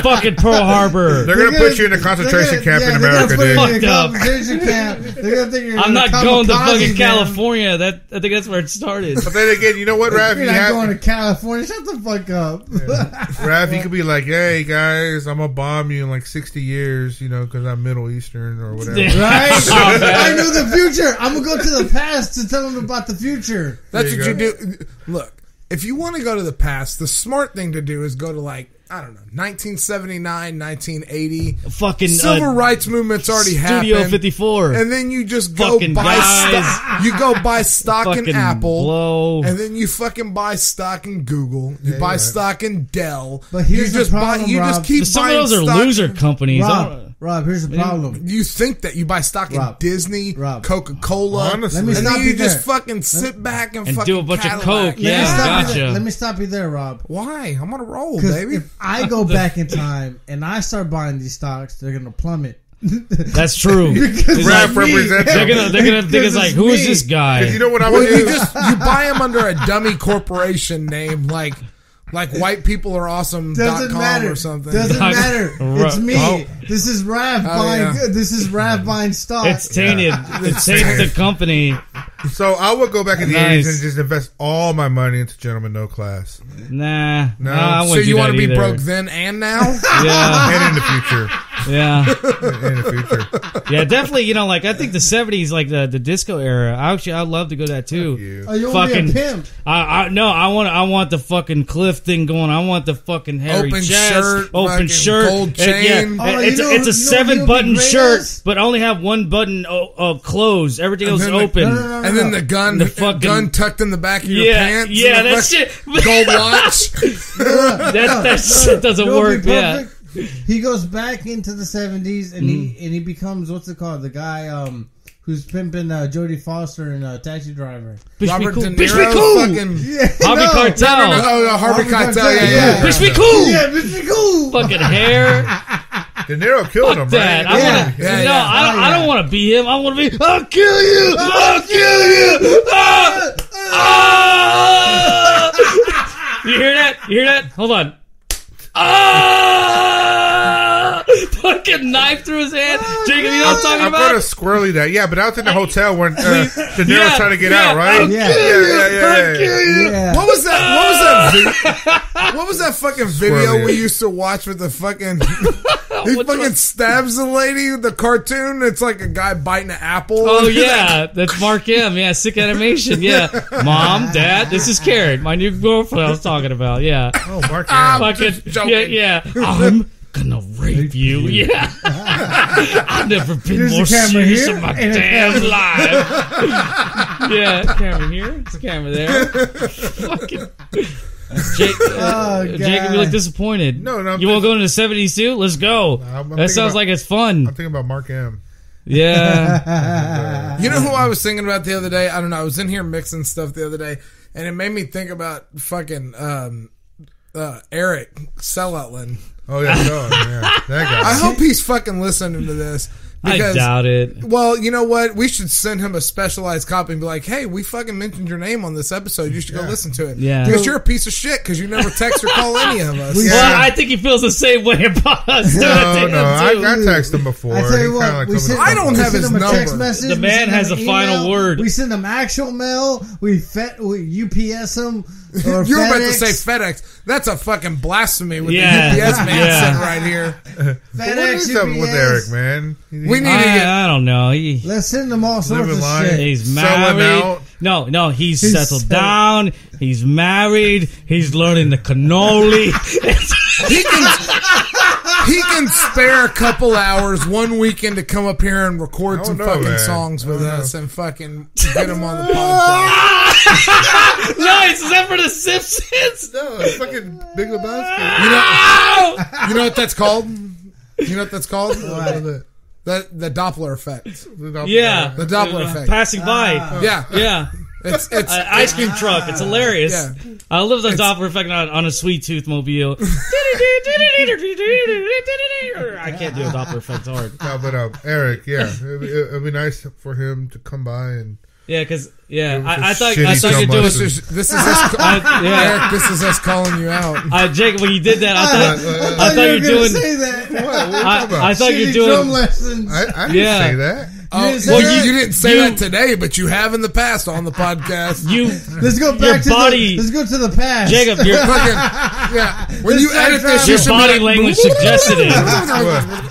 fucking Pearl Harbor. They're gonna put you in a concentration camp in America, dude. Fucked up. Concentration camp. They're gonna think you're. I'm not going to fucking Kamikaze, California. I think that's where it started. But then again, you know what, Raph? You're not going to California. Shut the fuck up. Raph, you could be like, hey guys, I'm gonna bomb you in like 60 years, because I'm Middle Eastern or whatever. Right? Oh, man. I know the future. I'm gonna go to the past to tell them about the future. That's There what you you do. Look, if you want to go to the past, the smart thing to do is go to 1979, 1980. Fucking Civil rights movement's already Studio happened. 54. And then you just go Fucking buy guys. you go buy stock in Fucking Apple. blow. And then you fucking buy stock in Google. You buy stock in Dell. But here's you just the problem, you Rob. just keep Some of buying those are stock. loser companies. Rob, here's the problem. You think that you buy stock in Rob, Disney, Rob. Coca-Cola, Honestly. Let me and stop then you you just there. fucking sit back and fucking do a bunch of Cadillac. coke. Yeah, gotcha. Let me stop you there, Rob. Why? I'm on a roll, Because baby. if I go back in time and I start buying these stocks, they're gonna plummet. That's true. It's Rap like, represents they're gonna think it's like, who is this guy? You know what I Well, would you do? you buy him under a dummy corporation name like white people are awesome. Doesn't matter or something. Doesn't matter. It's me. Oh. This is Rav buying. yeah. This is Rav buying stock. It's tainted. It's tainted the company. So I would go back in the Nice. 80s and just invest all my money into Gentleman No Class. Nah. No. I So wouldn't do you want that to be either. broke then and now? Yeah. And in the future. Yeah. In the future. Yeah, definitely, you know, like, I think the 70s, like, the disco era, I'd love to go to that, too. You. Oh, you want to be a Fucking- pimp? I want the fucking cliff thing going. I want the fucking hairy Open chest, shirt, open fucking shirt, gold chain. Yeah, Oh, it's you know- it's a you know who would be 7-button great shirt, as? but only have one button closed. Everything else then open. No. And then the gun, The fucking- gun tucked in the back of your Yeah, pants. yeah, and the that fucking shit. Gold watch. That shit doesn't You know what'd work. be Yeah. perfect? He goes back into the 70s and he becomes, what's it called? The guy who's pimping Jodie Foster in Taxi Driver. Bitch Robert be cool. De Bitch Niro. be cool. Fucking, Harvey Keitel. Oh, Harvey Keitel. Keitel, Yeah, yeah. yeah. Bitch be cool. Yeah, bitch be cool. Fucking hair. De Niro killed him, Fuck that. right? Yeah, No, yeah. I don't want to be him. I want to be. I'll kill you. I'll kill you. Ah! You hear that? You hear that? Hold on. Ah! Fucking knife through his hand. Jacob, you know what I'm talking I'm about? going to squirrely that. Yeah, but I was in the hotel when De Niro's Yeah, trying to get yeah, out, right? I'll Yeah. kill you. Yeah. I'll kill you. Yeah. What was that? What was that fucking video Squirrely. we used to watch with the fucking? He Which fucking one? stabs the lady. The cartoon. It's like a guy biting an apple. Oh yeah, that's Mark M. Yeah, sick animation. Yeah, Mom, Dad, this is Karen, my new girlfriend. I was talking about. Yeah, Oh, Mark Hamill. fucking just joking. yeah. I'm gonna rape you. Yeah, I've never been There's more a camera serious here in my and a damn life. Yeah, camera here, it's a camera there. Fucking. Jacob, Oh, Jacob, you look disappointed. No, I'm you want to go into the 70s too? Let's go. I'm That thinking sounds about- like it's fun. I'm thinking about Mark M. Yeah. You know who I was thinking about the other day? I don't know. I was in here mixing stuff the other day, and it made me think about fucking Eric Selloutland. Oh, yeah, that guy. I hope he's fucking listening to this. I Because, doubt it. well, you know what? We should send him a specialized copy and be like, hey, we fucking mentioned your name on this episode. You should go listen to it. Yeah. Because you're a piece of shit because you never text or call any of us. Yeah. Well, I think he feels the same way about us. No, I too. texted him before. I tell you He what, kinda like we told me send, I don't we have send his him a text number. message. The we man send has him a an final email, word. We send him actual mail. We UPS him. Or You were about to FedEx. say FedEx. That's a fucking blasphemy with Yeah. the UPS man Yeah. sitting right here. What is up with Eric, man? We need to get. I don't know. Let's send him all sorts Living of life. shit. He's Selling married. out. No, he's He's settled settled. down. He's married. He's learning the cannoli. He can spare a couple hours one weekend to come up here and record I some don't know, fucking man. songs with I don't us and fucking get him on the podcast. Nice. Is that for the Simpsons? No, it's fucking Big Lebowski. You know what that's called? You know what that's called? What is it? The Doppler effect. Yeah. The Doppler effect. Passing by. Yeah. Yeah. It's Ice cream truck. It's hilarious. Yeah. I love the Doppler effect on a sweet tooth mobile. I can't do a Doppler effect. It's hard. No, but Eric, yeah, it'd be nice for him to come by and Yeah, because It was I a thought shitty you were doing. this is us. Yeah. Eric, this is us calling you out. Jacob, when you did that, I thought you were were gonna doing. say that. what are you talking about? I thought you were Shitty drum doing. lessons. I didn't Yeah. say that. Oh, didn't say well, that? you didn't say You- that today, but you have in the past on the podcast. You, Let's go Your back to body- let's go to the past. Jacob, your Fucking, yeah. When you edit this, you your should body be like, language suggested it. What?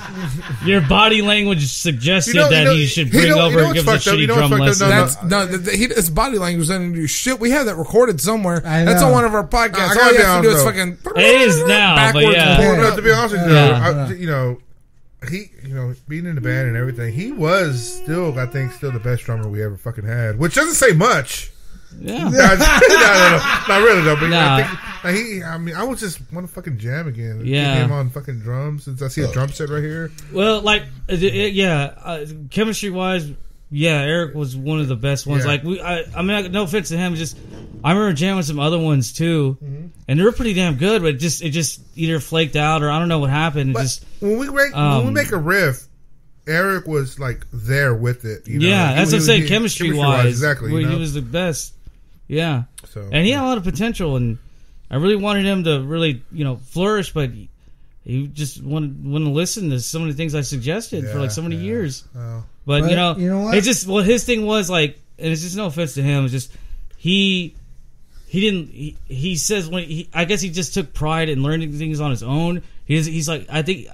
Your body language suggested You know- that you know- he should you bring know- over you know and give what's us a fucked up? shitty You know drum what's fucked lesson. up? That's his body language doesn't do shit. We have that recorded somewhere. I That's know. on one of our podcasts. I All gotta you be have to do is honest, fucking. It is now, but backwards yeah. and Well, forward. no, to be honest with you, Yeah. you know, being in the band and everything, he was still, I think, still the best drummer we ever fucking had. Which doesn't say much. Yeah. No, not really though. But Nah. I think I was just want to fucking jam again. Yeah. Get him on fucking drums. Since I see a drum set right here. Well, like, chemistry wise, yeah, Eric was one of the best ones. Yeah. Like, I mean, no offense to him, just I remember jamming some other ones too, and they were pretty damn good. But it just either flaked out or I don't know what happened. It But just when we make a riff, Eric was like there with it. You know? Yeah, that's what I'm saying. He- Chemistry-wise, exactly. You know? he was the best. Yeah, So, and he had a lot of potential, and I really wanted him to really, flourish, but he just wouldn't listen to some of the things I suggested for like so many years. Oh. But you know what? It's just his thing was like, and it's just no offense to him. It's just he didn't. He says I guess he just took pride in learning things on his own. He's like, I think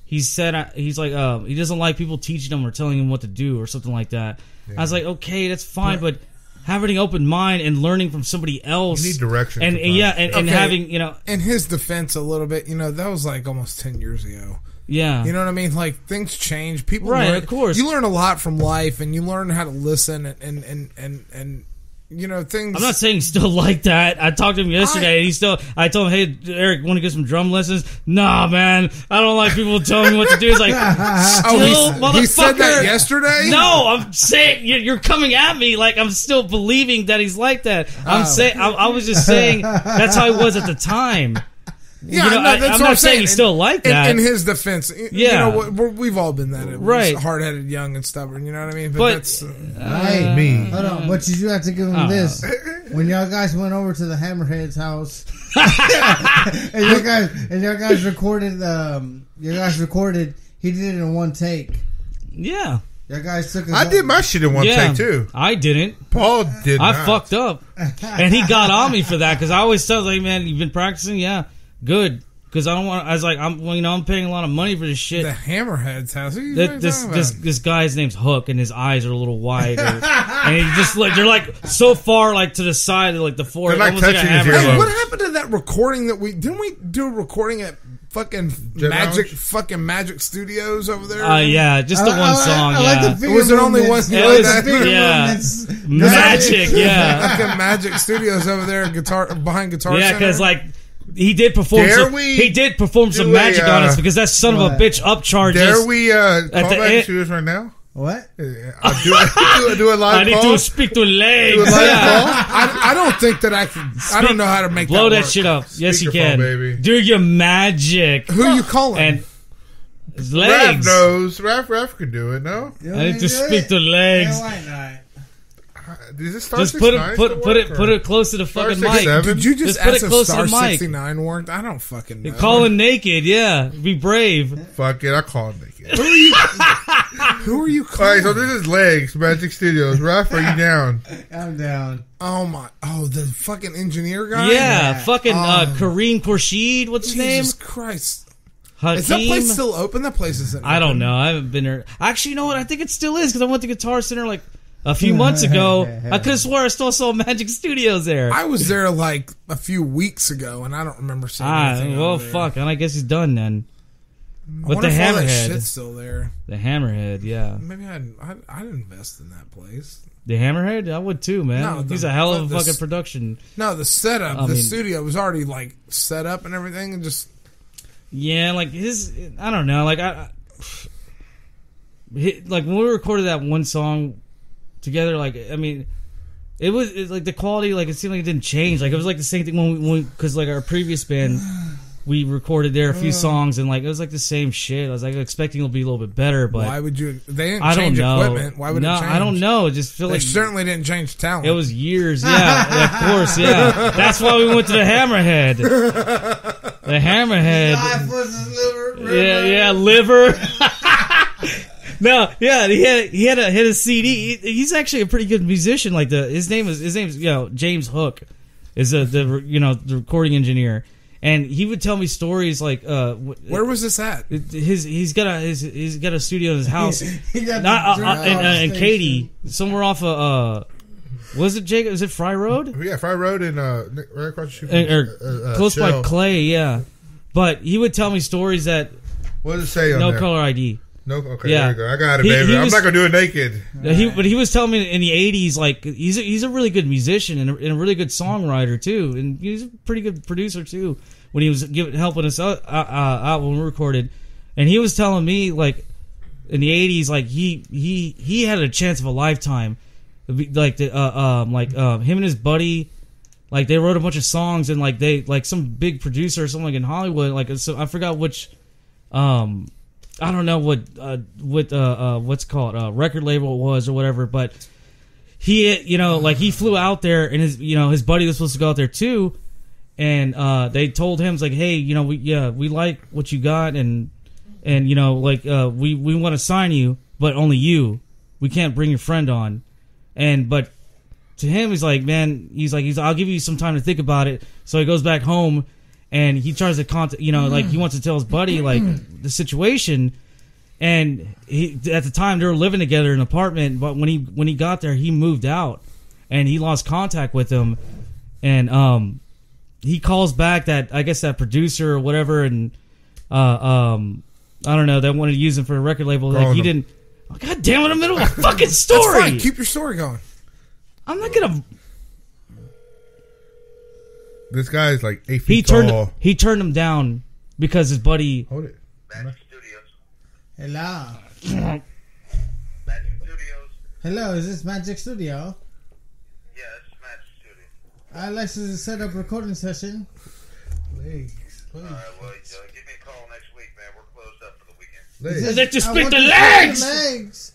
he said he's like he doesn't like people teaching him or telling him what to do or something like that. Yeah. I was like, okay, that's fine, but having an open mind and learning from somebody else, You need direction. and sometimes. having In his defense, a little bit, that was like almost 10 years ago. yeah, You know what I mean? Like, things change. People Right, learn, of course. You learn a lot from life, and you learn how to listen, and things. I'm not saying he's still like that. I talked to him yesterday, and I told him, hey, Eric, want to get some drum lessons? Nah, man, I don't like people telling me what to do. He's like, still, motherfucker. He said that yesterday? No, I'm saying, you're coming at me like I'm still believing that he's like that. I'm saying, I was just saying that's how he was at the time. Yeah, I'm not saying he's still like that. In his defense, we've all been that. Right. Hard-headed, young, and stubborn, you know what I mean? But that's... Hey, me. Hold on, but you do have to give him this. When y'all guys went over to the Hammerhead's house, and y'all guys recorded, he did it in one take. Yeah. Y'all guys took. I did my shit in one take too. I didn't. Paul did. I not. fucked up, and he got on me for that because I always tell him, like, man, you've been practicing, yeah, good. Because I don't want. I was like, I'm paying a lot of money for this shit. The Hammerhead's house. What are you talking about? This guy's name's Hook, and his eyes are a little wider, and he just like they're like so far like to the side of like the forehead, They're like almost like a touching his hammer. Hey, earlobe. what happened to that recording that didn't we do a recording at fucking Magic Studios over there? Yeah, just the one song. Was there only one? Yeah, Magic. Yeah, fucking Magic Studios over there, behind Guitar yeah, Center. because like. He did perform. He did perform some magic on us because that son of a bitch upcharges. Dare we call the back end- to us right now? What? I do a live I need call. to speak to legs. Do a live Yeah. call. I don't think that I can. I don't know how to make Blow that work. shit up. Yes, you Speakerphone, can. baby. Do your magic. Who you calling? And his Raph legs. knows. Raph can do it. No, I need to speak to legs. Yeah, why not? is it Star Just 69 put it close to the Star fucking 67? mic. Did you just put ask it if close to Star the mic. 69 worked? I don't fucking know. Calling naked, yeah. Be brave. Fuck it, I called naked. Who are you All calling? right, so this is Legs Magic Studios. Raph, are you down? I'm down. The fucking engineer guy? Yeah, fucking Kareem Khorshid, what's his name? Jesus Christ. Hakeem. Is that place still open? That place isn't I don't open. know. I haven't been there. Actually, you know what? I think it still is because I went to Guitar Center like a few months ago. I could have swore I still saw Magic Studios there. I was there like a few weeks ago, and I don't remember seeing anything Well, over there. fuck. And I guess he's done then. I But wonder the if all that Hammerhead. shit's still there. The Hammerhead, yeah. Maybe I'd invest in that place. The Hammerhead? I would too, man. No, He's a hell of a the- fucking production. No, the setup, I mean- studio was already like set up and everything, and just Yeah, like I don't know. Like like when we recorded that one song together, like I mean, it was like the quality, like it seemed like it didn't change. Like it was like the same thing when because like our previous band, we recorded there a few songs and like it was like the same shit. I was like expecting it'll be a little bit better, but why would you? They didn't I don't change know. equipment. Why would it change? I don't know. It just feel They like certainly didn't change talent. it was years. Yeah, of course. Yeah, that's why we went to the Hammerhead. The Hammerhead. Life was his liver. Yeah, liver. No, yeah, he had a CD. He's actually a pretty good musician. Like his name's James Hook is the recording engineer, and he would tell me stories like Where was this at? he's got a studio in his house. He got Not the in Katy, somewhere off of was it Jacob? Is it Fry Road? Yeah, Fry Road and right across the street from Close by Shell. Clay, yeah. But he would tell me stories that What does it say on no there? color ID. No, okay, Yeah. there you go. I got it, He baby. I'm was- not gonna do it naked. But he was telling me in the '80s, like he's a really good musician and a really good songwriter too, and he's a pretty good producer too. When he was helping us out when we recorded, and he was telling me like in the '80s, like he had a chance of a lifetime, like him and his buddy. Like they wrote a bunch of songs and like they like some big producer or something like in Hollywood. Like so I forgot which I don't know what's called record label it was or whatever, but he he flew out there and his buddy was supposed to go out there too, and they told him, it's like, hey, we like what you got, and we want to sign you, but only you. We can't bring your friend on. But to him, he's like, man, I'll give you some time to think about it. So he goes back home and he tries to contact, he wants to tell his buddy the situation. And at the time they were living together in an apartment, but when he got there, he moved out and he lost contact with him. And he calls back that producer or whatever, and I don't know, they wanted to use him for a record label. Like he didn't. Oh, God damn it! I'm in the middle of a fucking story. That's fine. Keep your story going. I'm not gonna. This guy's like 8 feet tall. He turned him down because his buddy. Hold it. Magic Studios. Hello. Magic Studios. Hello, is this Magic Studio? Yeah, it's Magic Studios. I'd like to set up a recording session. Legs. Alright, well, give me a call next week, man. We're closed up for the weekend. Legs. Let you I spit want the to legs. spit the legs.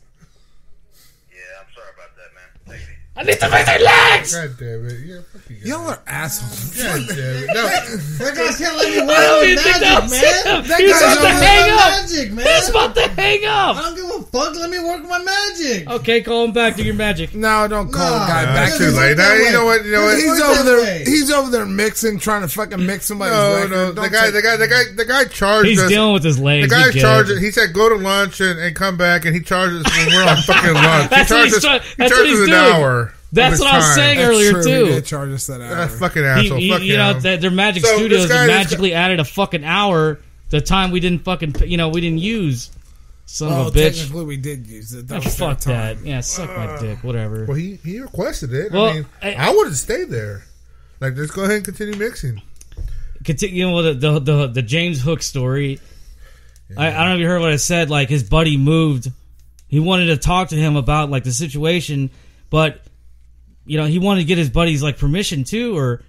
Yeah, I'm sorry about that, man. Take it easy. I need to spit the legs. God damn it. Yeah, fuck you guys. Y'all are assholes. God damn it. No. That guy's can't let me I don't work even with think that was magic, man. him. That He's guy's about to over hang there. up. Magic, man. He's about to hang I up. don't give a fuck. Let me work my magic. Okay, call him back. Do your magic. No, don't call the guy Nah, back. it's too late. Now, you know what? He's Work over that there. way. He's over there mixing, trying to fucking mix somebody's record. No, Don't the guy charged He's us. dealing with his legs. The guy's He charged. gets it. He said go to lunch and come back, and he charges when we're on fucking lunch. That's what he's trying- that's what he's an doing. hour. That's of what I was his saying time. earlier True, too. He did charge us that hour. That fucking asshole. Fuck him. Their Magic So, Studios this guy- magically added a fucking hour. The time we didn't fucking, we didn't use. Son of a bitch. Technically, we did use it. That was Fuck their that. time. Yeah, suck my dick. Whatever. Well, he requested it. Well, I mean, I- I would have stayed there. Like, let's go ahead and continue mixing. Continue with the James Hook story. I don't know if you heard what I said. Like, his buddy moved. He wanted to talk to him about like the situation, but he wanted to get his buddy's like permission too, or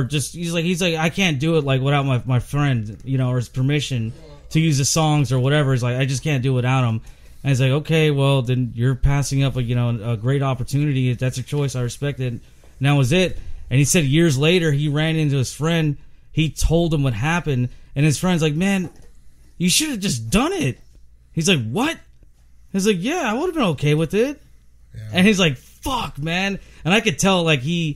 just he's like I can't do it like without my friend, or his permission to use the songs or whatever. He's like, I just can't do it without him. And he's like, okay, well then you're passing up a great opportunity. If that's your choice, I respect it. And that was it. And he said years later he ran into his friend. He told him what happened, and his friend's like, man, you should have just done it. He's like, what? He's like, yeah, I would have been okay with it. Yeah. And he's like, fuck, man. And I could tell that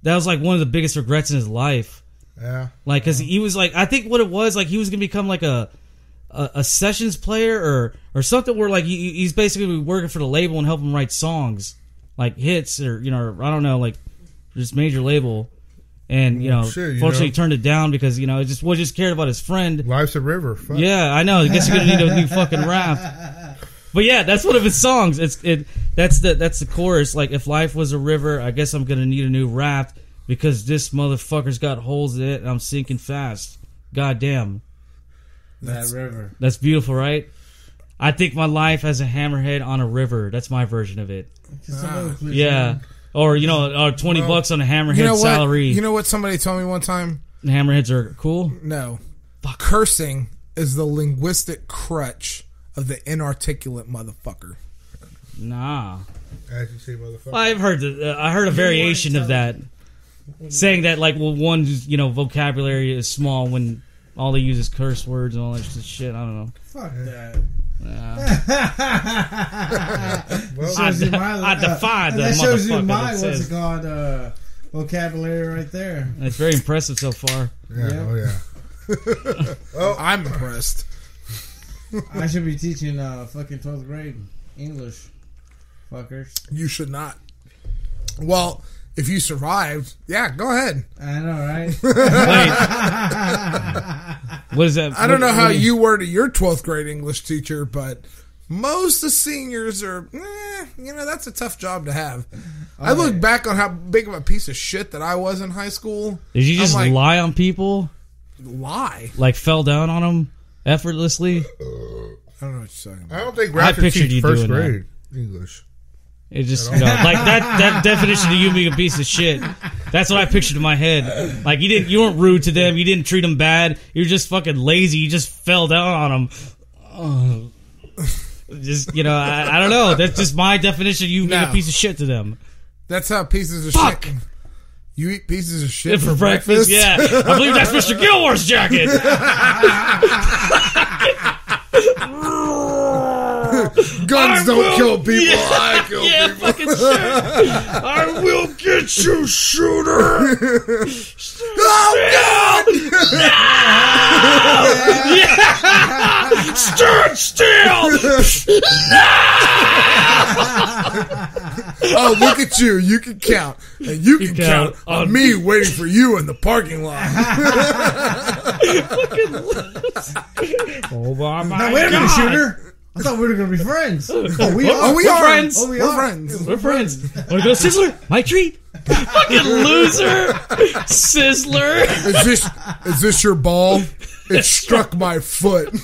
was like one of the biggest regrets in his life. Yeah. Like, cause he was like, I think what it was, like he was gonna become like a sessions player or something where like he's basically working for the label and help him write songs, like hits or I don't know, like just major label. And fortunately he turned it down because just cared about his friend. Life's a river. Fuck. Yeah, I know. I guess you're gonna need a new fucking raft. But yeah, that's one of his songs. That's the chorus. Like, if life was a river, I guess I'm gonna need a new raft because this motherfucker's got holes in it and I'm sinking fast. God damn. That river. That's beautiful, right? I think my life as a hammerhead on a river. That's my version of it. Yeah. Or, or 20 bucks on a hammerhead salary. You know what somebody told me one time? Hammerheads are cool? No. Cursing is the linguistic crutch of the inarticulate motherfucker. Nah. As you say, motherfucker. I've heard I heard a variation of that. Saying that, like, well, one's, vocabulary is small when all they use is curse words and all that shit. I don't know. Fuck that. Well, I defy the that shows you motherfucker my that what's says. it called vocabulary right there. It's very impressive so far. yeah. Yeah. Oh, yeah. Oh, I'm impressed. I should be teaching fucking 12th grade English, fuckers. You should not. Well, if you survived, yeah, go ahead. I know, right? What is that? I don't know how you were to your 12th grade English teacher, but most of the seniors are, that's a tough job to have. I look back on how big of a piece of shit that I was in high school. Did you just I'm like, lie on people? Lie? Like, fell down on them effortlessly? I don't know what you're talking about. I don't think I Raptor pictured teach you first doing grade English. It just, like that definition of you being a piece of shit. That's what I pictured in my head. Like, you weren't rude to them. You didn't treat them bad. You're just fucking lazy. You just fell down on them. Just, I don't know. That's just my definition. You being No. a piece of shit to them. That's how pieces of Fuck. shit. You eat pieces of shit For breakfast? Yeah. I believe that's Mr. Gilmore's jacket. Guns don't kill people. I kill Yeah, people. fucking shit. I will get you, shooter. Oh God! Yeah. Stand still. Oh, look at you! You can count, and you can count on on me waiting for you in the parking lot. Oh my Now, wait a minute, shooter. I thought we were going to be friends. Oh, we are. Oh, we We're are friends. Oh, we We're are. friends. We're friends. Want to go Sizzler? My treat. Fucking loser. Sizzler. Is this your ball? It struck my foot. You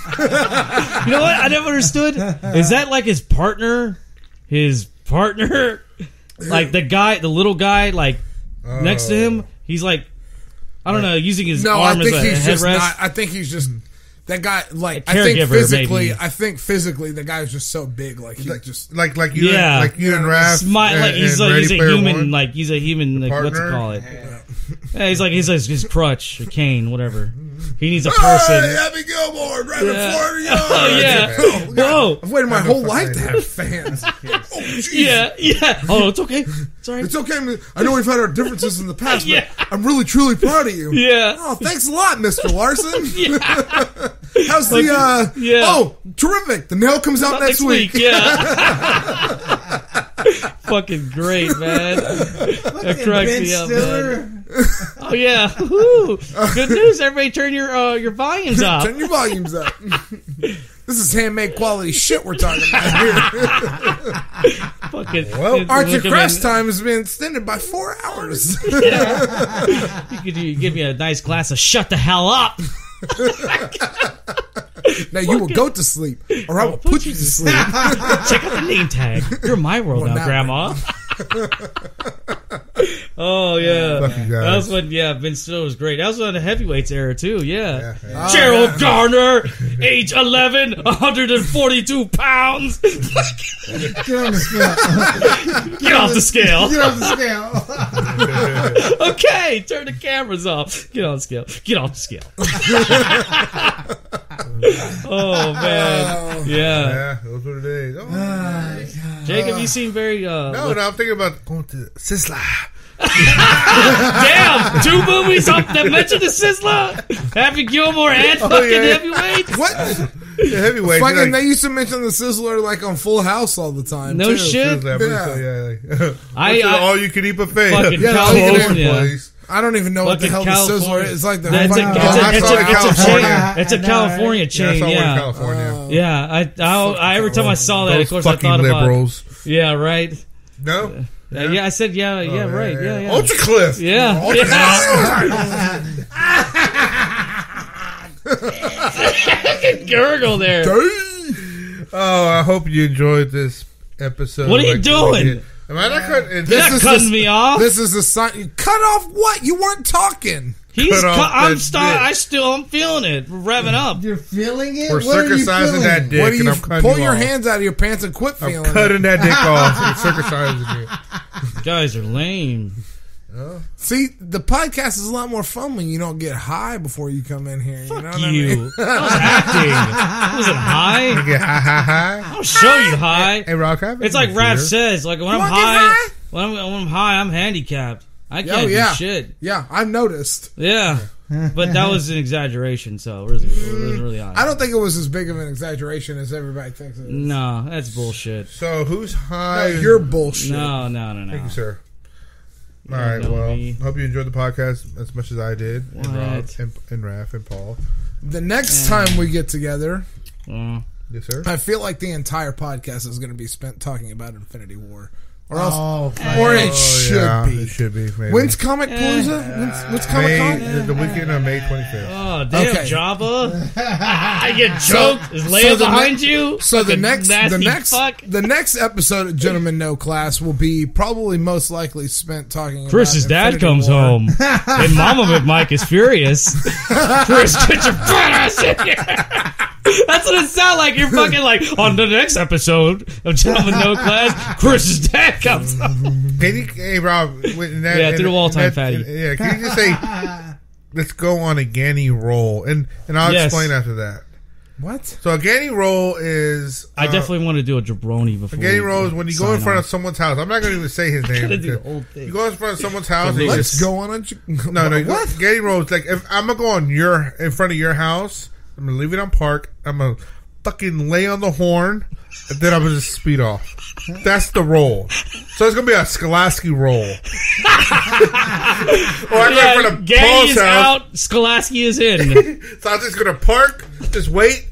know what? I never understood. Is that like his partner? His partner? Like the guy, the little guy, like next to him? He's like, I don't know, using his No, I arm as think a he's just headrest. not. I think he's just that guy. Like A I think caregiver, physically, maybe. I think physically, the guy's just so big. Like he just Like you, Yeah. like you and Raph. Like he's and like Ready he's a Player human, One. like he's a human, like what's it partner? call it? Yeah, he's like his crutch, a cane, whatever. He needs a Hey, person. Happy Gilmore, right Yeah. before you. Oh yeah. Oh, God. Whoa. I've waited my I know whole life to fucking have fans. Oh, jeez. Yeah. Oh, it's okay. It's all right. It's okay. I know we've had our differences in the past, Yeah. but I'm really, truly proud of you. Yeah. Oh, thanks a lot, Mr. Larson. Yeah. How's the, Yeah. Oh, terrific. The nail comes out next week. Yeah. Fucking great, man. That cracks Ben me up, Stiller. man. Oh yeah. Woo. Good news. Everybody turn your volumes up. Turn your volumes up. This is handmade quality shit we're talking about here. Fucking. Well, Arts and look at crafts me. time has been extended by 4 hours. You could give me a nice glass of shut the hell up. Now you will go to sleep, or I will put you to sleep. Check out the name tag. You're in my world Well, now, now- Grandma. Oh yeah, Fuck you guys. that was when Ben Stiller was great. That was on the heavyweights era too. Yeah, Yeah. Gerald yeah. Garner, age 11, 142 pounds. Get on the scale. Get off the scale. Get off the scale. Okay, turn the cameras off. Get on the scale. Get off the scale. Oh man, yeah. Yeah, those were the days. Oh, Jake, have you seen very? no, I'm thinking about going to Sizzler. Damn, 2 movies that mention the Sizzler, Happy Gilmore and fucking yeah. Heavyweights. What? The heavyweight. Fucking, they used to mention the Sizzler like on Full House all the time. No too. shit. I all you can eat buffet. Fucking Yeah, California. Place. I don't even know what the Fucking hell the Sizzler California. is. It's like the It's fucking a California. chain. It's a California Yeah, I chain. saw one in Yeah, California. yeah. I every time I saw that, Those of course, I fucking thought about. liberals. Yeah, right. No. Yeah, I said yeah, right. Yeah. Ultra Cliff. Yeah. Gurgle there. Oh, I hope you enjoyed this episode. What are you we doing? did. Am I not cutting? You're This not is cutting the- me off. This is the sign. You cut off what? You weren't talking. He's. cut off I'm that dick. I'm feeling it. We're revving up. You're feeling it? We're What are you circumcising feeling? that dick, What do and you I'm cutting pull you your off. hands out of your pants and quit I'm feeling it. cutting that dick off and circumcising you. You guys are lame. See, the podcast is a lot more fun when you don't get high before you come in here. Fuck you know what you. I mean? That was acting. That wasn't high. You get high. I'll show you high. Hey, Rock, have It's like Raph says. Like when I'm wanna get high, high? when I'm high, I'm handicapped. I can't yeah. do shit. Yeah, I've noticed. Yeah, but that was an exaggeration. So it wasn't really high. I don't think it was as big of an exaggeration as everybody thinks it is. No, that's bullshit. So who's No, high? you're bullshit. No. Thank you, sir. All You right. know Well, me. hope you enjoyed the podcast as much as I did. And What? Rob and Raph and Paul. The next time we get together, Yes, sir. I feel like the entire podcast is going to be spent talking about Infinity War. Or else, Oh, or it Oh, should yeah, be. It should be. Maybe. When's Comic Palooza? When's Comic Con? The weekend of May 25th. Oh damn, Okay. Jabba! I get choked. Is Leia the behind ne- you? So the Fucking next nasty fuck. the next episode of Gentlemen No Class will be probably most likely spent talking Chris's about dad Infinity comes War. home, and Mama McMike is furious. Chris, get your fat ass in here! That's what it sounds like. You're fucking like, on the next episode of Gentlemen No Class, Chris's dad comes up. Hey, Rob. Through the wall time, fatty. Yeah, can you just say, let's go on a Ganny roll? And I'll explain after that. What? So a Ganny roll is... I definitely want to do a jabroni before. A Ganny roll is when you go in front of someone's house. I'm not going to even say his name. do the whole thing. You go in front of someone's house and Let's go on a... No, What? Ganny roll is like, if I'm going to go in front of your house, I'm going to leave it on park, I'm going to fucking lay on the horn, and then I'm going to just speed off. That's the roll. So it's going to be a Skolasky roll. Or I go in front of Ganny Paul's is house. out, Skolasky is in. So I'm just going to park, just wait,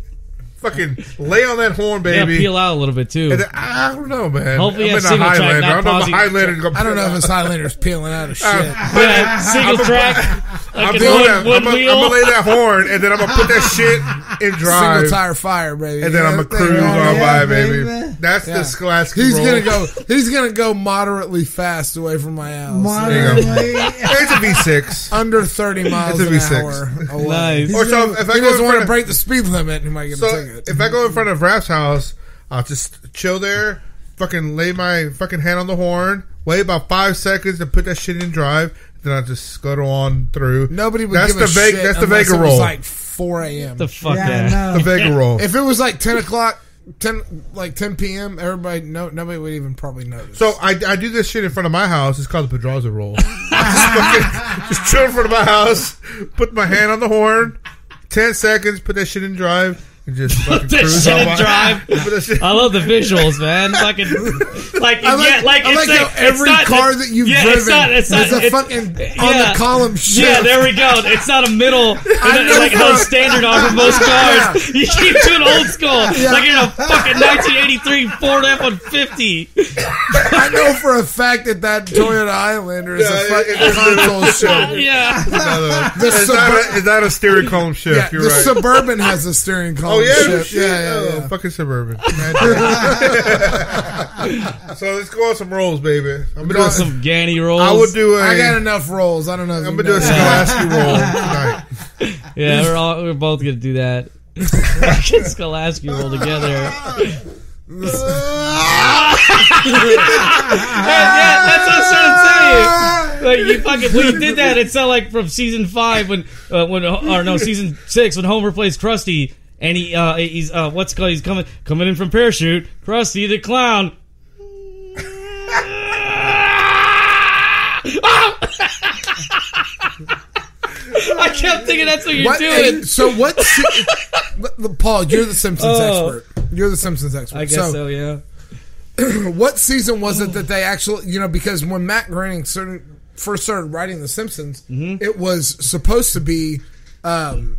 fucking lay on that horn, Yeah, baby. peel out a little bit too. And then, I don't know, man. Hopefully I'm it's in the single track, Highlander. not I don't know if pausing. the Highlander's going to I don't know if this Highlander's peeling out of shit. Yeah, single track. I'm Like going one to wheel. lay that horn, and then I'm going to put that shit in drive. Single tire fire, baby. And then I'm going to cruise Yeah. on by, baby. baby. That's Yeah. the Skolasky He's roll. gonna go moderately fast away from my house. There you go. Moderately. It's a V6. Under 30 miles It's a an V6. hour away. Nice. Or so if I He go doesn't in want front to of, break the speed limit, he might get a so ticket. if I go in front of Raph's house, I'll just chill there, fucking lay my fucking hand on the horn, wait about 5 seconds and put that shit in drive. Then I'll just scuttle on through. Nobody would That's give a the shit That's the unless Vega it was roll. like 4 a.m. The fuck Yeah, yeah. I know. The Vega roll. If it was like 10 o'clock, 10 p.m., nobody would even probably notice. So I do this shit in front of my house. It's called the Pedraza roll. just chill in front of my house, put my hand on the horn, 10 seconds, put that shit in drive, and just fucking that cruise shit on in by. drive. Put that shit- I love the visuals, man. Fucking, like I like it's how every car that you've driven it's not, is a fucking on the column shift. Yeah, there we go. It's not a middle, know like how standard are for most cars. Yeah. You keep doing old school, like you're in a fucking 1983 Ford F-150. I know for a fact that Toyota Highlander is a fucking it's- console shift. Yeah, It's not a steering column shift. Yeah, You're the right. Suburban has a steering column Oh yeah, shift. shit. Yeah. Fucking Suburban. So let's go on some rolls, baby. I'm gonna do some Ganny rolls. I would do a. I got enough rolls. I don't know. If I'm you gonna do a know. Skolasky roll tonight. Yeah, we're both gonna do that. Fucking Skolasky roll together. Yeah, that's what I started saying. Like you fucking when you did that, it sounded like from season 5 season 6 when Homer plays Krusty and he's what's it called? He's coming in from parachute. Krusty the clown. I kept thinking that's what you're doing. So what? Paul, you're the Simpsons expert. You're the Simpsons expert. I guess so, yeah. What season was it that they actually, because when Matt Groening first started writing The Simpsons, it was supposed to be, Homer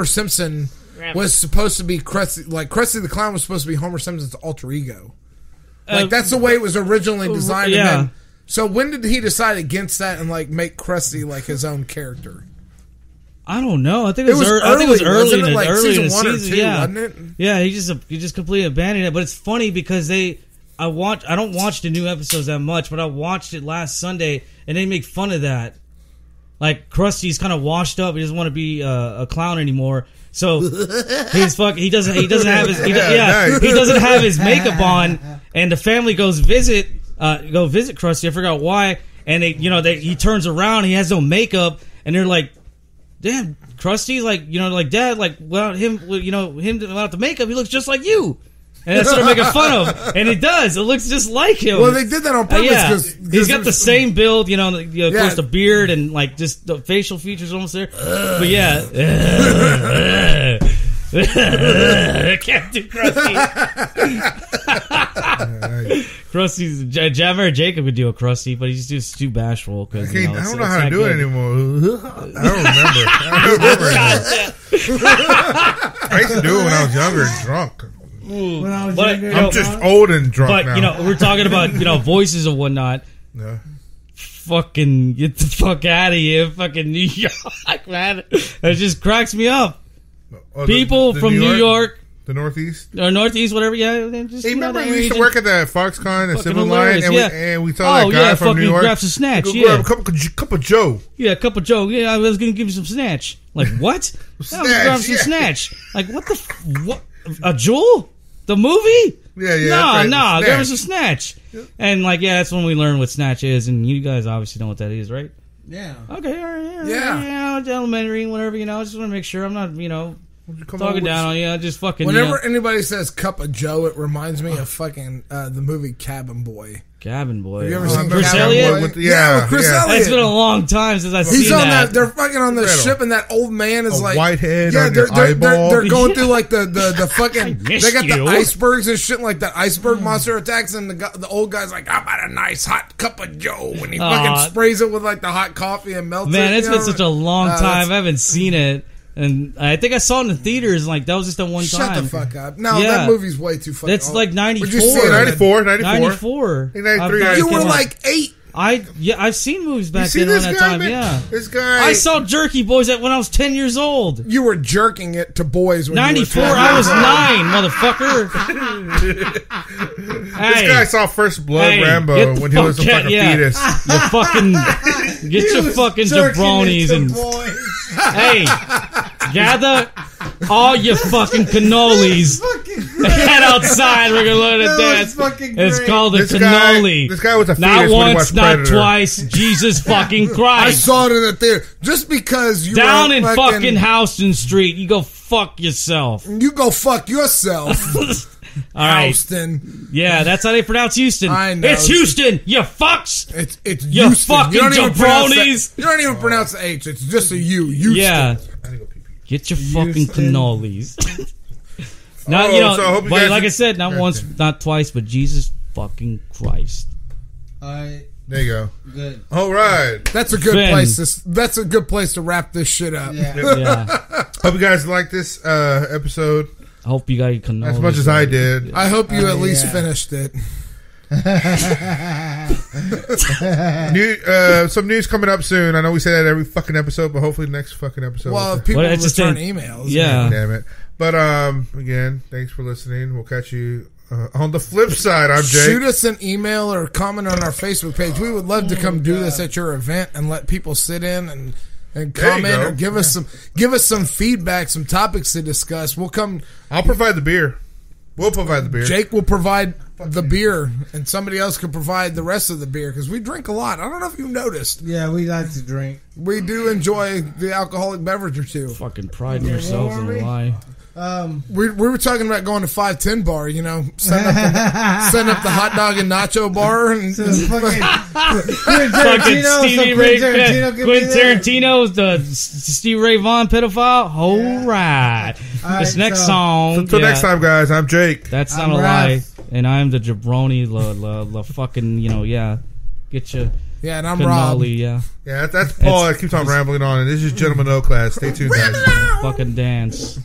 Simpson was supposed to be Krusty, like Krusty the Clown was supposed to be Homer Simpson's alter ego. Like that's the way it was originally designed. Yeah. And then, so when did he decide against that and like make Krusty like his own character? I don't know. I think it was early. I think it was early Wasn't in it like early season in the 1 or season. 2, Yeah, wasn't it? Yeah. He just completely abandoned it. But it's funny because I don't watch the new episodes that much, but I watched it last Sunday and they make fun of that. Like Krusty's kind of washed up. He doesn't want to be a clown anymore. So he doesn't have his he doesn't have his makeup on, and the family goes visit Krusty. I forgot why. And he turns around. He has no makeup, and they're like, "Damn, Krusty, like Dad, like without him without the makeup, he looks just like you." And that's what I'm making fun of, and it does. It looks just like him. Well, they did that on purpose because he's got the same build, of course, the beard and like just the facial features almost there. But yeah, I can't do Krusty. Krusty's Jammer Jacob could do a Krusty, but he's just too bashful because I don't know how to do it anymore. I don't remember. I used to do it when I was younger and drunk. When I was But, younger, I'm just old and drunk But now. we're talking about voices and whatnot. Yeah. Fucking get the fuck out of here, fucking New York, man. It just cracks me up. Oh, People the from New York, The Northeast. Or Northeast, whatever. Yeah, then just Hey, remember that we used to region. work at the Foxconn, the Fucking Civil Line, hilarious, and, yeah. we saw that guy from fucking New York. grab some snatch. Go Yeah, grab a cup of Joe. yeah, a cup of Joe. Yeah, I was gonna give you some snatch. Like what? I was grab some yeah. snatch. Like what the what? A Jewel? The movie? Yeah, yeah. No, that's right, no, the there was snatch. a snatch. And like, yeah, that's when we learned what snatch is, and you guys obviously know what that is, right? Yeah. Okay, all right, Yeah. it's elementary, whatever, I just want to make sure I'm not, Come talking on, down on you. Just fucking. Whenever anybody says "cup of Joe," it reminds me of fucking the movie Cabin Boy. Cabin Boy. Have you ever Oh, seen Chris Cabin Elliott? Boy? With- with yeah, Chris yeah. Elliott. It's been a long time since I've He's seen on that. They're fucking on the Incredible. ship, and that old man is A like white head Yeah, on they're, your they're, eyeball. they're going through like the fucking. I They missed got the you. icebergs and shit. Like that iceberg monster attacks, and the old guy's like, "How about a nice hot cup of Joe?" And he fucking sprays it with like the hot coffee and melts it. Man, it's you been know? such a long time. that's- I haven't seen it. And I think I saw it in the theaters. Like, that was just the one Shut time. the fuck up! No, Yeah. that movie's way too fucking. That's old. like 94. Would you see it? 94. 94. 93, You were Came out. like 8. I've seen movies back You see then around this that guy, time. man? Yeah. This guy. I saw Jerky Boys when I was 10 years old. You were jerking it to boys when 94, you were I was 9, motherfucker. This guy saw First Blood Hey, Rambo get the when he was a fuck out- fucking yeah. fetus. You fucking get your fucking jabronis and hey, gather all your fucking cannolis. Head outside. We're gonna learn to That dance. was fucking It's great. called a This cannoli. guy was a fetus Not when he once, watched not Predator. twice. Jesus fucking I Christ! saw it in the theater. Just because you Down were in fucking Houston Street, you go fuck yourself. you go fuck yourself, All right. Houston. Yeah, that's how they pronounce Houston. I know. It's Houston. You fucks. It's You Houston. fucking you don't even pronounce jabronis. the, You don't even pronounce the H. It's just a U. Houston. Yeah. I need to go pee pee. Get your fucking Houston. cannolis. Now, Oh, so I hope you but guys- like I said, not once, not twice, but Jesus fucking Christ. Alright, There you go. good. All right. That's a good Finn. place. That's a good place to wrap this shit up. Yeah. Yeah. Hope you guys like this episode I hope you got your cannolis. as much as I did. I hope you at least yeah. finished it. Some news coming up soon. I know we say that every fucking episode, but hopefully next fucking episode. Well, if people Well, it's just return saying- emails. Yeah. Damn it. But again, thanks for listening. We'll catch you on the flip side. I'm Jake. Shoot us an email or comment on our Facebook page. We would love to come do this at your event and let people sit in and There you comment go. or give us some feedback, some topics to discuss. We'll come. I'll provide the beer. We'll provide the beer. Jake will provide the beer, and somebody else can provide the rest of the beer because we drink a lot. I don't know if you noticed. Yeah, we like to drink. We do enjoy the alcoholic beverage or two. Fucking pride in yourselves and lie. We were talking about going to 510 bar, setting up the hot dog and nacho bar, and So fucking Quentin Fucking Tarantino, Stevie so Ray, Quentin Tarantino can be Quentin there. Tarantino's the Stevie Ray Vaughan pedophile. All right. All This right, next so- song. Until next time, guys. I'm Jake. That's not I'm a lie. Raph. And I'm the jabroni, la fucking, yeah. Get your yeah, and I'm Rob. cannoli, yeah. Yeah, that's Paul that keeps on rambling on. And this is Gentleman O Class. Stay tuned, guys. Fucking dance.